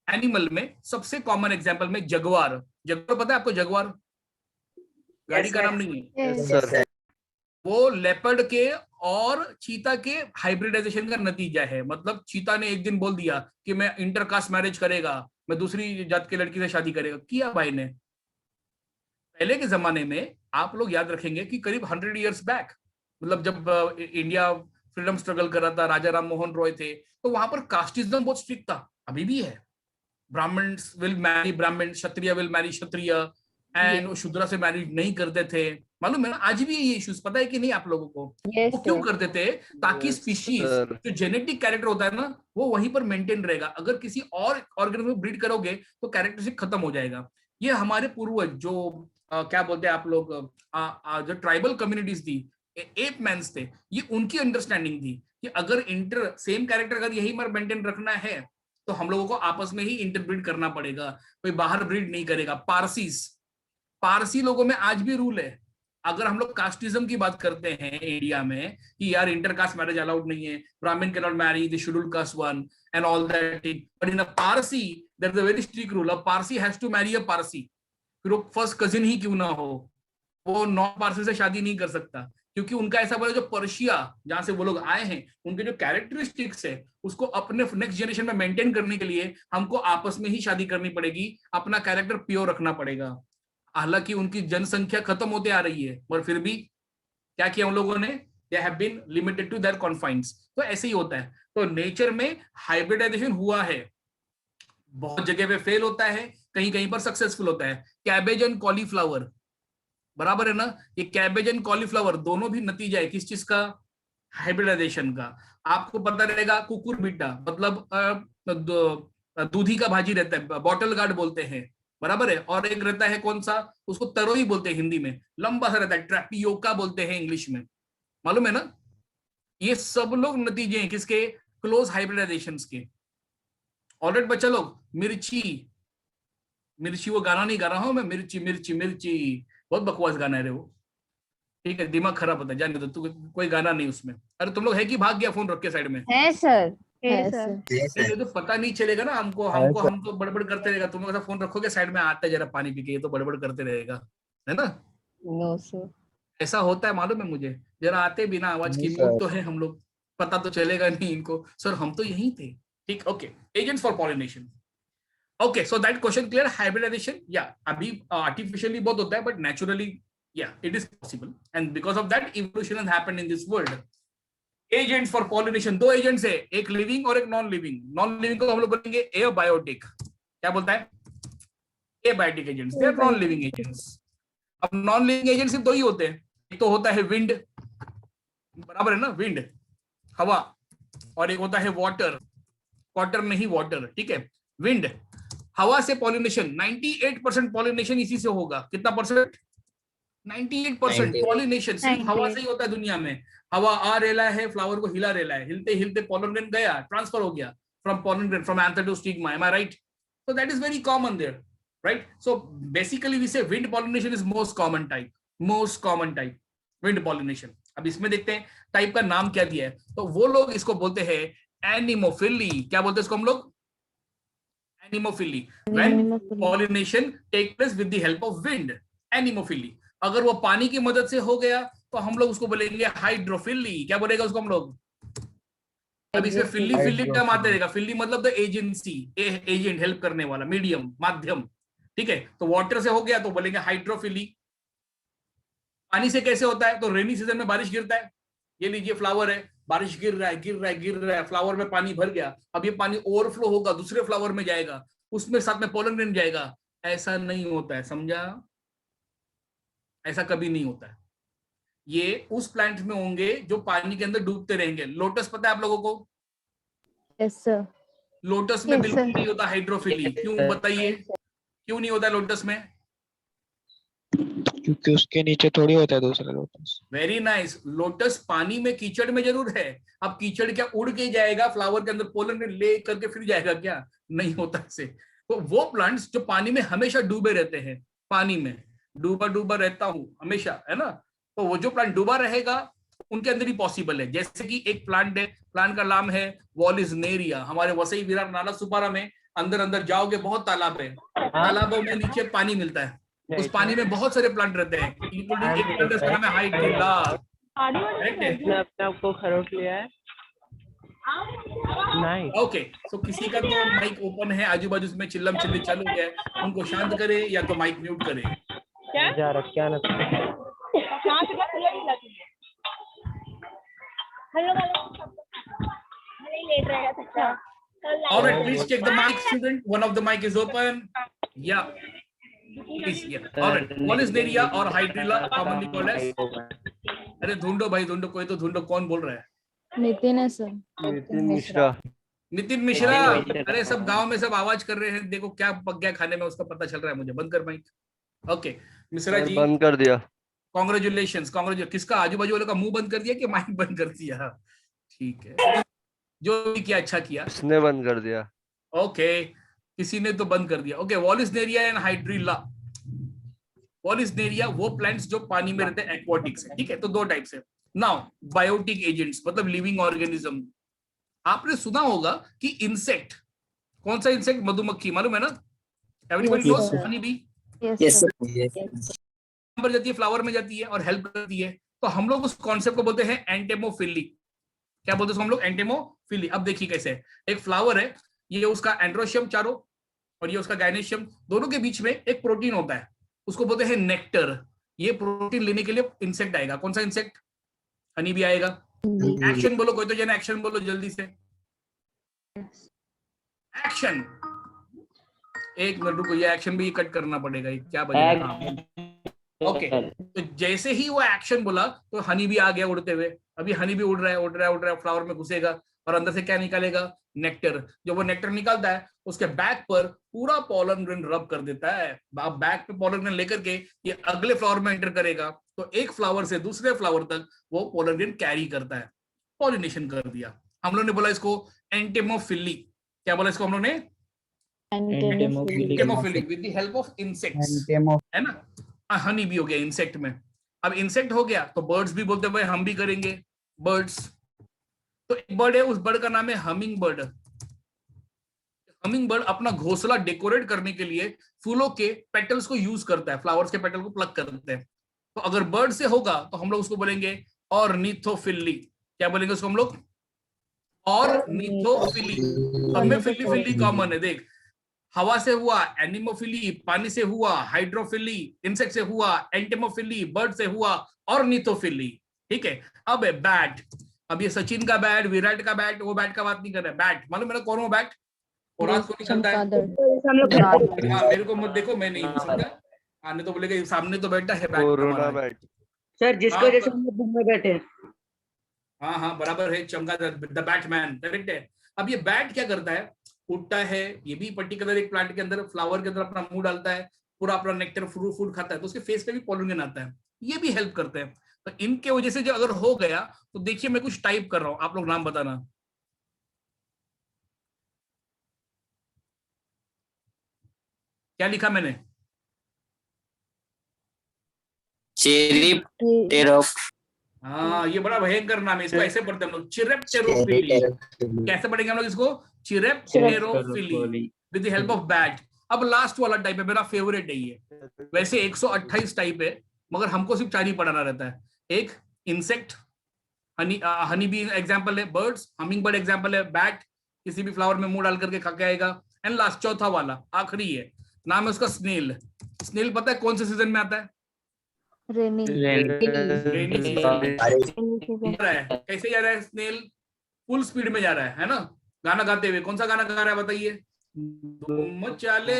एनिमल में सबसे कॉमन एग्जांपल में जगुआर। जगुआर पता है आपको? जगुआर गाड़ी का नाम नहीं है, Yes. सर वो लेपर्ड के और चीता के हाइब्रिडाइजेशन का नतीजा है। मतलब चीता ने एक दिन बोल दिया कि मैं इंटरकास्ट मैरिज करेगा, मैं दूसरी जात की लड़की से शादी करेगा, किया भाई ने। पहले के जमाने में आप लोग याद रखेंगे कि करीब 100 इयर्स बैक, मतलब जब इंडिया फ्रीडम स्ट्रगल कर रहा था, राजा राम मोहन रॉय थे, तो वहां पर कास्टिज्म बहुत स्ट्रिक्ट था, अभी भी है। ब्राह्मण्स विल मैरी ब्राह्मण, क्षत्रिय विल मैरी क्षत्रिय, एंड वो शूद्रा से मैरिज नहीं करते थे। मालूम है ना, आज भी ये इश्यूज, पता है कि नहीं आप लोगों को? Yes, वो क्यों sir. करते थे? ताकि स्पीशीज sir. जो जेनेटिक कैरेक्टर होता है ना, वो वहीं पर मेंटेन रहेगा। अगर किसी और ऑर्गेनिज्म में ब्रीड करोगे तो कैरेक्टरिस्टिक खत्म हो जाएगा। ये हमारे पूर्वज जो क्या बोलते हैं आप लोग, जो ट्राइबल कम्युनिटीज थी, एप मैन्स थे, ये उनकी अंडरस्टैंडिंग थी कि अगर सेम कैरेक्टर अगर यही पर मेंटेन रखना है तो हम लोगों को आपस में ही इंटरब्रीड करना पड़ेगा, कोई बाहर ब्रीड नहीं करेगा। पारसी लोगों में आज भी रूल है। अगर हम लोग कास्टिज्म की बात करते हैं इंडिया में कि यार इंटरकास्ट मैरिज अलाउड नहीं है, Brahmin can not marry the scheduled caste one and all that thing, but in a Parsi there is a very strict rule, a Parsi has to marry a Parsi, फिर वो फर्स्ट कजिन ही क्यों ना हो, वो नॉन पारसी से शादी नहीं कर सकता, क्योंकि उनका ऐसा बोला जो पर्शिया जहां से वो लोग आए हैं, उनके जो कैरेक्टरिस्टिक्स है उसको अपने नेक्स्ट जनरेशन में मेंटेन करने के लिए हमको आपस में ही शादी करनी पड़ेगी, अपना कैरेक्टर प्योर रखना पड़ेगा। हालांकि उनकी जनसंख्या खत्म होते आ रही है, पर फिर भी क्या किया उन लोगों ने? They have been limited to their confines. तो ऐसे ही होता है। तो नेचर में हाइब्रिडाइजेशन हुआ है, बहुत जगह पे फेल होता है, कहीं कहीं पर सक्सेसफुल होता है। कैबेज एंड कॉलीफ्लावर, बराबर है ना, ये कैबेज एंड कॉलीफ्लावर दोनों भी नतीजा है किस चीज का? हाइब्रिडाइजेशन का। आपको पता रहेगा कुकुरबिटा मतलब दूधी का भाजी रहता है, बॉटल गार्ड बोलते हैं, बराबर है। और एक रहता है कौन सा, उसको तरोई बोलते हैं हिंदी में, लंबा सा रहता है, ट्रैपियोका बोलते हैं इंग्लिश में, मालूम है ना। ये सब लोग नतीजे हैं किसके? क्लोज हाइब्रिडाइजेशन के। ऑलराइट बच्चा लोग, मिर्ची वो गाना नहीं गा रहा हूं मैं, मिर्ची मिर्ची मिर्ची, बहुत बकवास गाना है रे वो, ठीक है, दिमाग खराब होता है, जाने दो, तू कोई गाना नहीं उसमें। अरे तुम लोग है कि भाग गया फोन रख के साइड में? है सर, Yes, है sir. सर। ये तो पता नहीं चलेगा ना हमको हम तो बड़बड़ करते रहेगा। तुम लोग ऐसा फोन रखोगे साइड में, आता है जरा पानी पी के, ये तो बड़बड़ करते रहेगा, है ना। No sir. ऐसा होता है, मालूम है मुझे, जरा आते बिना आवाज की मूड तो है हम लोग, पता तो चलेगा नहीं इनको, सर हम तो यहीं थे, ठीक। Okay, agents for pollination. Okay, so that question clear. Hybridisation या अभी आर्टिफिशियली बहुत होता है, but naturally yeah, it is possible, and because of that evolution has happened in this world. Agent for pollination, दो एजेंट्स है, एक living और एक नॉन लिविंग। नॉन लिविंग को हम लोग बोलेंगे एबायोटिक। क्या बोलता है? Abiotic agents, they are non living agents. अब नॉन लिविंग एजेंट सिर्फ दो ही होते हैं, एक तो होता है विंड, बराबर है ना, विंड हवा, और एक होता है वाटर, वाटर नहीं वाटर, ठीक है, विंड हवा से पॉलिनेशन। 98% पॉलिनेशन इसी से होगा। कितना परसेंट? 98% पॉलिनेशन सिर्फ हवा से ही होता है दुनिया में। हवा आ रेला है, फ्लावर को हिला रेला है, हिलते हिलते पोलन ग्रेन गया, ट्रांसफर हो गया from pollen grain, from anther to stigma, am I right? So that is very common there, right? So basically we say wind pollination is most common type, most common type wind pollination. अब इसमें देखते हैं type का नाम क्या दिया है। तो वो लोग इसको बोलते हैं एनिमोफिली। क्या बोलते हैं इसको हम लोग? Anemophily. When pollination take place with the help of wind, anemophily. अगर वो पानी की मदद से हो गया तो हम लोग उसको बोलेंगे हाइड्रोफिली। क्या बोलेगा उसको हम लोग? अब इसमें फिल्ली फिल्ली टर्म आते रहेगा। फिल्ली मतलब द एजेंसी, एजेंट, हेल्प करने वाला, मीडियम, माध्यम, ठीक है। तो वाटर से हो गया तो बोलेंगे हाइड्रोफिली। पानी से कैसे होता है? तो रेनी सीजन में बारिश गिरता है, ये लीजिए फ्लावर है, बारिश गिर रहा है, गिर रहा है, गिर रहा है, फ्लावर में पानी भर गया। अब ये पानी ओवरफ्लो होगा, दूसरे फ्लावर में जाएगा, उसमें साथ में पोलन ग्रेन जाएगा। ऐसा नहीं होता है, समझा? ऐसा कभी नहीं होता है। ये उस प्लांट में होंगे जो पानी के अंदर डूबते रहेंगे। लोटस पता है आप लोगों को? Yes sir. लोटस में Yes, बिल्कुल sir. नहीं होता हाइड्रोफिली। क्यों बताइए, क्यों नहीं होता लोटस में? क्योंकि उसके नीचे थोड़ी होता है दूसरा लोटस। Very nice. लोटस पानी में कीचड़ में जरूर है। अब कीचड़ क्या उड़ के जाएगा फ्लावर के अंदर, पोलन ग्रेन ले करके फिर जाएगा क्या? नहीं होता ऐसे। तो वो प्लांट्स जो पानी में हमेशा डूबे रहते हैं, पानी में डूबा डूबा रहता हूं हमेशा, है ना, तो वो जो प्लांट डूबा रहेगा उनके अंदर ही पॉसिबल है। जैसे कि एक प्लांट है, प्लांट का नाम है वॉलिस्नेरिया। हमारे वसई विरार नाला सुपारा में अंदर अंदर जाओगे, बहुत तालाब है, तालाबों में नीचे पानी मिलता है, उस पानी में बहुत सारे प्लांट रहते हैं, इंक्लूडिंग एक प्लांट जिसका नाम है हाइड्रिला। करेक्ट है? अपने आप को खरोच लिया है। नहीं। ओके, सो किसी का तो माइक ओपन है, आजू बाजू में चिल्लम चिल्ली चालू है, उनको शांत करे या तो माइक म्यूट करे। जा रहा क्या ना। All right, please check the mic, student. One of the mic is open. Yeah. Please, yeah. All right. Volisteria or Hydrilla, commonly called as. अरे ढूंढो भाई, ढूंढो, कोई तो ढूंढो। कौन बोल रहा है? नितिन है सर। नितिन मिश्रा। नितिन मिश्रा। अरे सब गांव में सब आवाज कर रहे हैं, देखो क्या पक गया खाने में, उसका पता चल रहा है मुझे। बंद कर माइक। ओके मिश्रा जी, बंद कर दिया। Congratulations, congratulation. किसका? आजू बाजू वाले का मुंह बंद कर दिया कि माइक बंद कर दिया? ठीक है, जो भी किया अच्छा किया। उसने बंद कर दिया। ओके, किसी ने तो बंद कर दिया। Okay, Vallisneria and Hydrilla. Vallisneria वो प्लांट्स जो पानी में रहते हैं, एक्वाटिक्स है, ठीक है। तो दो टाइप्स है। नाउ बायोटिक एजेंट्स मतलब लिविंग ऑर्गेनिज्म। आपने सुना होगा कि इंसेक्ट, कौन सा इंसेक्ट? मधुमक्खी, मालूम है ना? Everybody Yes, knows sir. Honey bee. Yes sir. पर जाती है, फ्लावर में जाती है और हेल्प करती है। तो हम लोग उस कॉन्सेप्ट को बोलते हैं एंटेमोफिली। क्या बोलते हैं हम लोग? एंटेमोफिली। अब देखिए कैसे है। एक फ्लावर है, ये उसका एंड्रोशियम चारों और ये उसका गायनेशियम, दोनों के बीच में एक प्रोटीन होता है, उसको बोलते हैं नेक्टर। ये प्रोटीन लेने के लिए इंसेक्ट आएगा। कौन सा इंसेक्ट? हनी भी आएगा। एक्शन बोलो, कोई तो जन एक्शन बोलो जल्दी से। एक्शन। एक मिनट रुको, ये एक्शन भी कट करना पड़ेगा। क्या बजेगा? ओके, तो जैसे ही वो एक्शन बोला तो हनी भी आ गया उड़ते हुए। अभी हनी भी उड़ रहा है, उड़ रहा है, उड़ रहा है, फ्लावर में घुसेगा और अंदर से क्या निकालेगा? नेक्टर। जो वो नेक्टर निकालता है उसके बैक पर पूरा पोलन ग्रेन रब कर देता है। आप बैक पे पोलन ग्रेन लेकर के ये अगले फ्लावर में एंटर करेगा, तो एक फ्लावर से दूसरे फ्लावर तक वो पोलन ग्रेन कैरी करता है। पॉलिनेशन कर दिया। हम लोग ने बोला इसको एंटेमोफिली। क्या बोला इसको हम लोग ने? Entomophily with the help of insects, है ना? हनी भी हो गया इंसेक्ट में। अब इंसेक्ट हो गया तो बर्ड्स भी बोलते हैं, हम भी करेंगे बर्ड्स। तो एक बर्ड है, उस बर्ड का नाम है हमिंग बर्ड। हमिंग बर्ड अपना घोंसला डेकोरेट करने के लिए फूलों के पेटल्स को यूज करता है, फ्लावर्स के पेटल को प्लग करते हैं। तो अगर बर्ड से होगा तो हम लोग उसको बोलेंगे ऑर्निथोफिली। क्या बोलेंगे उसको हम लोग? ऑर्निथोफिली। सब में फिली फिली कॉमन है। देख, हवा से हुआ एनिमोफिली, पानी से हुआ हाइड्रोफिली, इंसेक्ट से हुआ एंटेमोफिली, बर्ड से हुआ ऑर्निथोफिली। ठीक है। अब है बैट। अब ये सचिन का बैट, विराट का बैट, वो बैट का बात नहीं कर रहा है। बैट मालूम मेरा कौन वो बैट? और रात को निकलता है। चमगादड़। हाँ मेरे को मत देखो, मैं नहीं हो सकता। आने तो बोलेगा सामने तो बैठा है बैट हमारा। बैट। सर जिसको हाँ, जैसे हम लोग दिन में बैठे हैं। हाँ हाँ बराबर है, चमगादड़ द बैटमैन, करेक्ट है। अब ये बैट क्या करता है? उठता है, ये भी पर्टिकुलर एक प्लांट के अंदर, फ्लावर के अंदर अपना मुंह डालता है, पूरा अपना नेक्टर फ्रूट खाता है, तो उसके फेस पे भी पॉलिनेशन आता है, ये भी हेल्प करते हैं। तो इनके वजह से जो अगर हो गया तो देखिए मैं कुछ टाइप कर रहा हूं, आप लोग नाम बताना। क्या लिखा मैंने? चेरी टेरोफ हाँ ये बड़ा भयंकर नाम है, इसको ऐसे पढ़ते हैं हम लोग, चिरेप्टेरोफिली। कैसे पढ़ेंगे हम लोग इसको? Chiropterophily with the help of bat. अब लास्ट वाला टाइप है, मेरा फेवरेट है ये। वैसे 128 टाइप है, मगर हमको सिर्फ 4 ही पढ़ाना रहता है। एक इंसेक्ट, हनी बी एग्जाम्पल है, बर्ड्स, हमिंग बर्ड एग्जाम्पल है, बैट किसी भी फ्लावर में मुंह डाल करके खा के आएगा, एंड लास्ट चौथा वाला आखिरी है, नाम है उसका स्नेल। स्नेल पता है कौन से सीजन में आता है? रेनी। रेनी सीजन में। कैसे जा रहा है स्नेल? फुल स्पीड में जा रहा है ना, गाना गाते हुए। कौन सा गाना गा रहा है बताइए? धूम मचाले,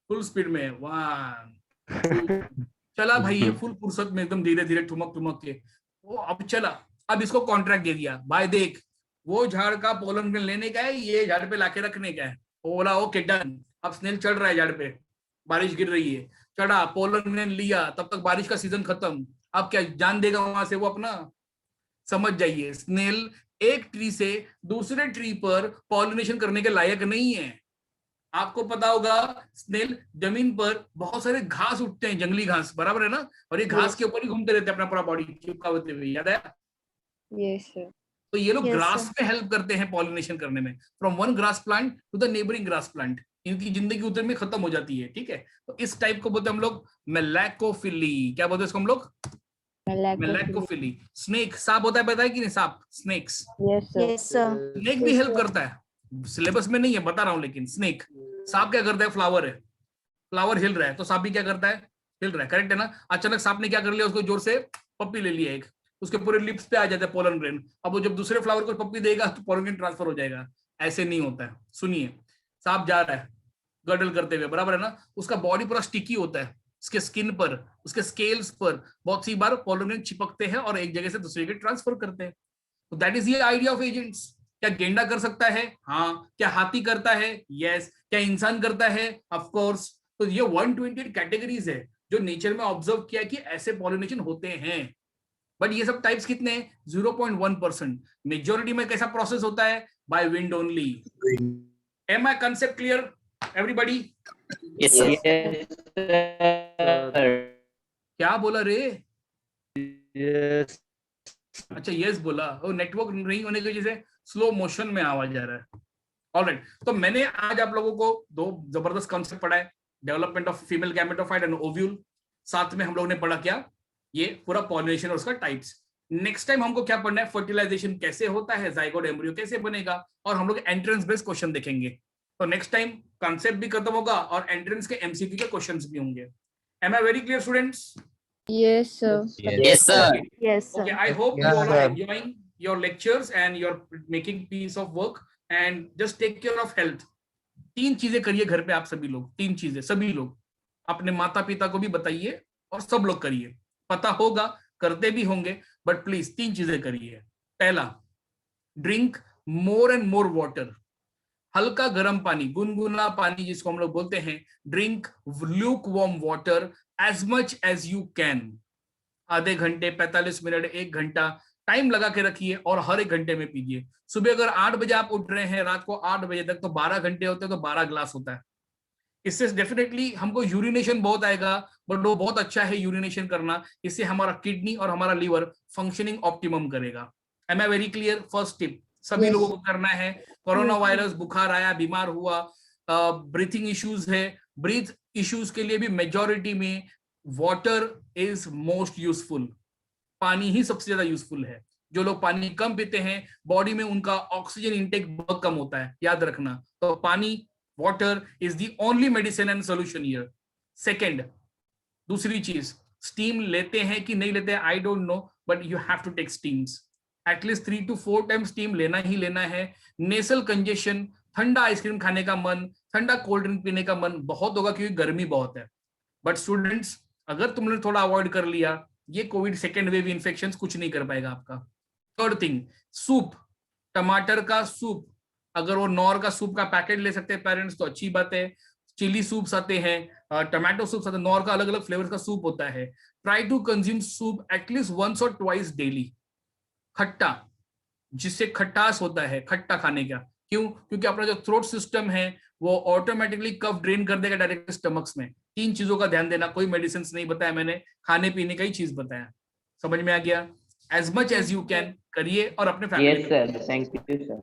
फुल स्पीड में। 1 चला भाई, ये फुल फुर्सत में एकदम धीरे धीरे ठुमक ठुमक के वो अब चला। अब इसको कॉन्ट्रैक्ट दे दिया, भाई देख वो झाड़ का पोलन ग्रेन लेने का है, ये झाड़ पे लाके रखने का है। वो बोला ओके डन। अब स्नेल चढ़ रहा है झाड़ पे, बारिश गिर रही है, चढ़ा, पोलन ग्रेन लिया, तब तक बारिश का सीजन खत्म। अब क्या जान देगा वहां से वो अपना? समझ जाइए, स्नेल एक ट्री से दूसरे ट्री पर पॉलिनेशन करने के लायक नहीं है। आपको पता होगा स्नेल जमीन पर बहुत सारे घास उठते हैं, जंगली घास, बराबर है ना, और ये घास के ऊपर ही घूमते रहते हैं अपना पूरा बॉडी चिपका होते हुए, याद है? Yes sir. तो ये लोग Yes, ग्रास sir. में हेल्प करते हैं पॉलिनेशन करने में, from one grass plant to the neighbouring grass plant. इनकी जिंदगी उधर में खत्म हो जाती है, ठीक है। तो इस टाइप को बोलते हैं हम लोग मेलैकोफिली। क्या बोलते हैं इसको हम लोग? मेलैकोफिली। स्नेक, सांप होता है, पता है कि नहीं? सांप, स्नेक्स। Yes sir. स्नेक भी हेल्प करता है, सिलेबस में नहीं है बता रहा हूँ, लेकिन स्नेक। सांप क्या करता है? फ्लावर है, फ्लावर हिल रहा है, तो सांप भी क्या करता है? हिल रहा है, करेक्ट है ना। अचानक सांप ने क्या कर लिया, उसको जोर से पप्पी ले लिया एक, उसके पूरे लिप्स पे आ जाता है पोलन ग्रेन। अब वो जब दूसरे फ्लावर को पप्पी देगा तो पोलन ग्रेन ट्रांसफर हो जाएगा। ऐसे नहीं होता है। सुनिए, सांप जा रहा है गर्डल करते हुए, बराबर है ना, उसका बॉडी पूरा स्टिकी होता है, उसके स्किन पर, उसके स्केल्स पर बहुत सी बार पोलन ग्रेन चिपकते हैं और एक जगह से दूसरी जगह ट्रांसफर करते हैं। तो that is the idea of agents. क्या गेंडा कर सकता है? हाँ। क्या हाथी करता है? यस। क्या इंसान करता है? Of course. तो ये 128 कैटेगरीज है जो नेचर में ऑब्जर्व किया कि ऐसे पॉलिनेशन होते हैं। बट ये सब टाइप्स कितने? 0.1%। मेजोरिटी में कैसा प्रोसेस होता है? By wind only. Am I concept clear everybody? Yes sir. क्या बोला रे? यस अच्छा यस बोला। वो नेटवर्क नहीं होने की वजह से स्लो मोशन में आवाज आ रहा है। ऑलराइट, तो मैंने आज आप लोगों को 2 जबरदस्त कॉन्सेप्ट पढ़ा है, development of female gametophyte and ovule. साथ में हम लोगों ने पढ़ा क्या? ये पूरा पॉलिनेशन और उसका टाइप्स। नेक्स्ट टाइम हमको क्या पढ़ना है? फर्टिलाइजेशन कैसे होता है, जाइगोट एम्ब्रियो कैसे बनेगा, और हम लोग एंट्रेंस बेस्ड क्वेश्चन देखेंगे। तो नेक्स्ट टाइम कॉन्सेप्ट भी खत्म होगा और एंट्रेंस के एमसीक्यू के क्वेश्चंस भी होंगे। Am I very clear students? Yes sir. Yes sir. Yes Okay, sir. I hope you Yes, all are sir. enjoying your lectures and you're making piece of work and just take care of health. 3 चीजें करिए घर पे आप सभी लोग, 3 चीजें सभी लोग अपने माता पिता को भी बताइए और सब लोग करिए। पता होगा, करते भी होंगे, बट प्लीज 3 चीजें करिए। पहला, drink more and more water. हल्का गर्म पानी, गुनगुना पानी जिसको हम लोग बोलते हैं। Drink lukewarm water as much as you can. आधे घंटे, 45 मिनट, 1 घंटा टाइम लगा के रखिए और हर 1 घंटे में पीजिए। सुबह अगर 8 बजे आप उठ रहे हैं, रात को 8 बजे तक, तो 12 घंटे होते हैं, तो 12 ग्लास होता है। इससे डेफिनेटली हमको यूरिनेशन बहुत आएगा, बट वो बहुत अच्छा है यूरिनेशन करना। इससे हमारा किडनी और हमारा लीवर फंक्शनिंग ऑप्टिमम करेगा। Am I very clear? First tip सभी Yes. लोगों को करना है। कोरोना वायरस, बुखार आया, बीमार हुआ, ब्रीथिंग इश्यूज है, ब्रीथ इश्यूज के लिए भी मेजॉरिटी में वाटर इज मोस्ट यूजफुल। पानी ही सबसे ज्यादा यूजफुल है। जो लोग पानी कम पीते हैं, बॉडी में उनका ऑक्सीजन इंटेक बहुत कम होता है, याद रखना। तो पानी, water is the only medicine and solution here. Second, दूसरी चीज, स्टीम लेते हैं कि नहीं लेते हैं, I don't know, but you have to take steams. At least 3 to 4 time steam लेना ही लेना है। नेसल कंजेशन, ठंडा आइसक्रीम खाने का मन, ठंडा कोल्ड ड्रिंक पीने का मन बहुत होगा क्योंकि गर्मी बहुत है। बट स्टूडेंट्स, अगर तुमने थोड़ा अवॉइड कर लिया, ये कोविड सेकेंड वेव इन्फेक्शन कुछ नहीं कर पाएगा आपका। थर्ड थिंग, सूप, टमाटर का सूप, अगर वो नॉर का सूप का पैकेट ले सकते हैं पेरेंट्स तो अच्छी बात है। चिली सूप्स आते हैं, टमाटो सूप्स आते हैं, नॉर का अलग अलग फ्लेवर का सूप होता है। Try to consume soup at least once और ट्वाइस डेली। खट्टा, जिससे खट्टास होता है, खट्टा खाने का। क्यों? क्योंकि अपना जो थ्रोट सिस्टम है वो ऑटोमेटिकली कफ ड्रेन कर देगा डायरेक्ट स्टमक्स में। 3 चीजों का ध्यान देना, कोई मेडिसिन नहीं बताया मैंने, खाने पीने का ही चीज बताया। समझ में आ गया? As much as you can करिए और अपने yes family sir, thank you sir.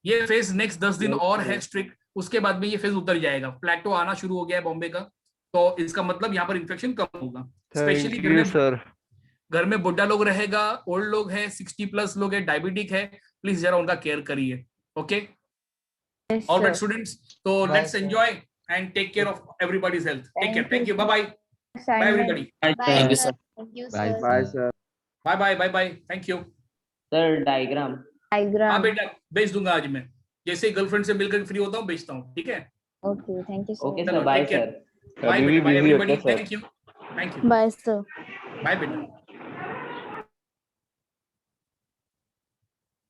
ये फेज नेक्स्ट 10 दिन Yes, और sir. है स्ट्रिक्ट, उसके बाद में ये फेज उतर जाएगा। प्लेटो आना शुरू हो गया है बॉम्बे का, तो इसका मतलब यहाँ पर इन्फेक्शन कम होगा। Specially thank you sir. घर में बुढ़ा लोग रहेगा, ओल्ड लोग है, 60+ लोग है, डायबिटिक है, प्लीज जरा उनका केयर करिए। Okay, Yes, all right sir. Students, तो let's enjoy and take care of everybody's health. Take care, thank you, bye bye, bye everybody, Thank you, sir. Thank you, bye sir. Bye sir. Bye bye bye bye, thank you. Sir diagram. हाँ Diagram. बेटा, भेज दूंगा आज मैं, जैसे girlfriend से मिलकर free होता हूँ भेजता हूँ, ठीक है? Okay, thank you, sir. Okay चलो, sir, bye take care. Sir. Bye अभी भी बाय busy होते everybody, sir. Thank you, Bye, sir. Bye बेटा।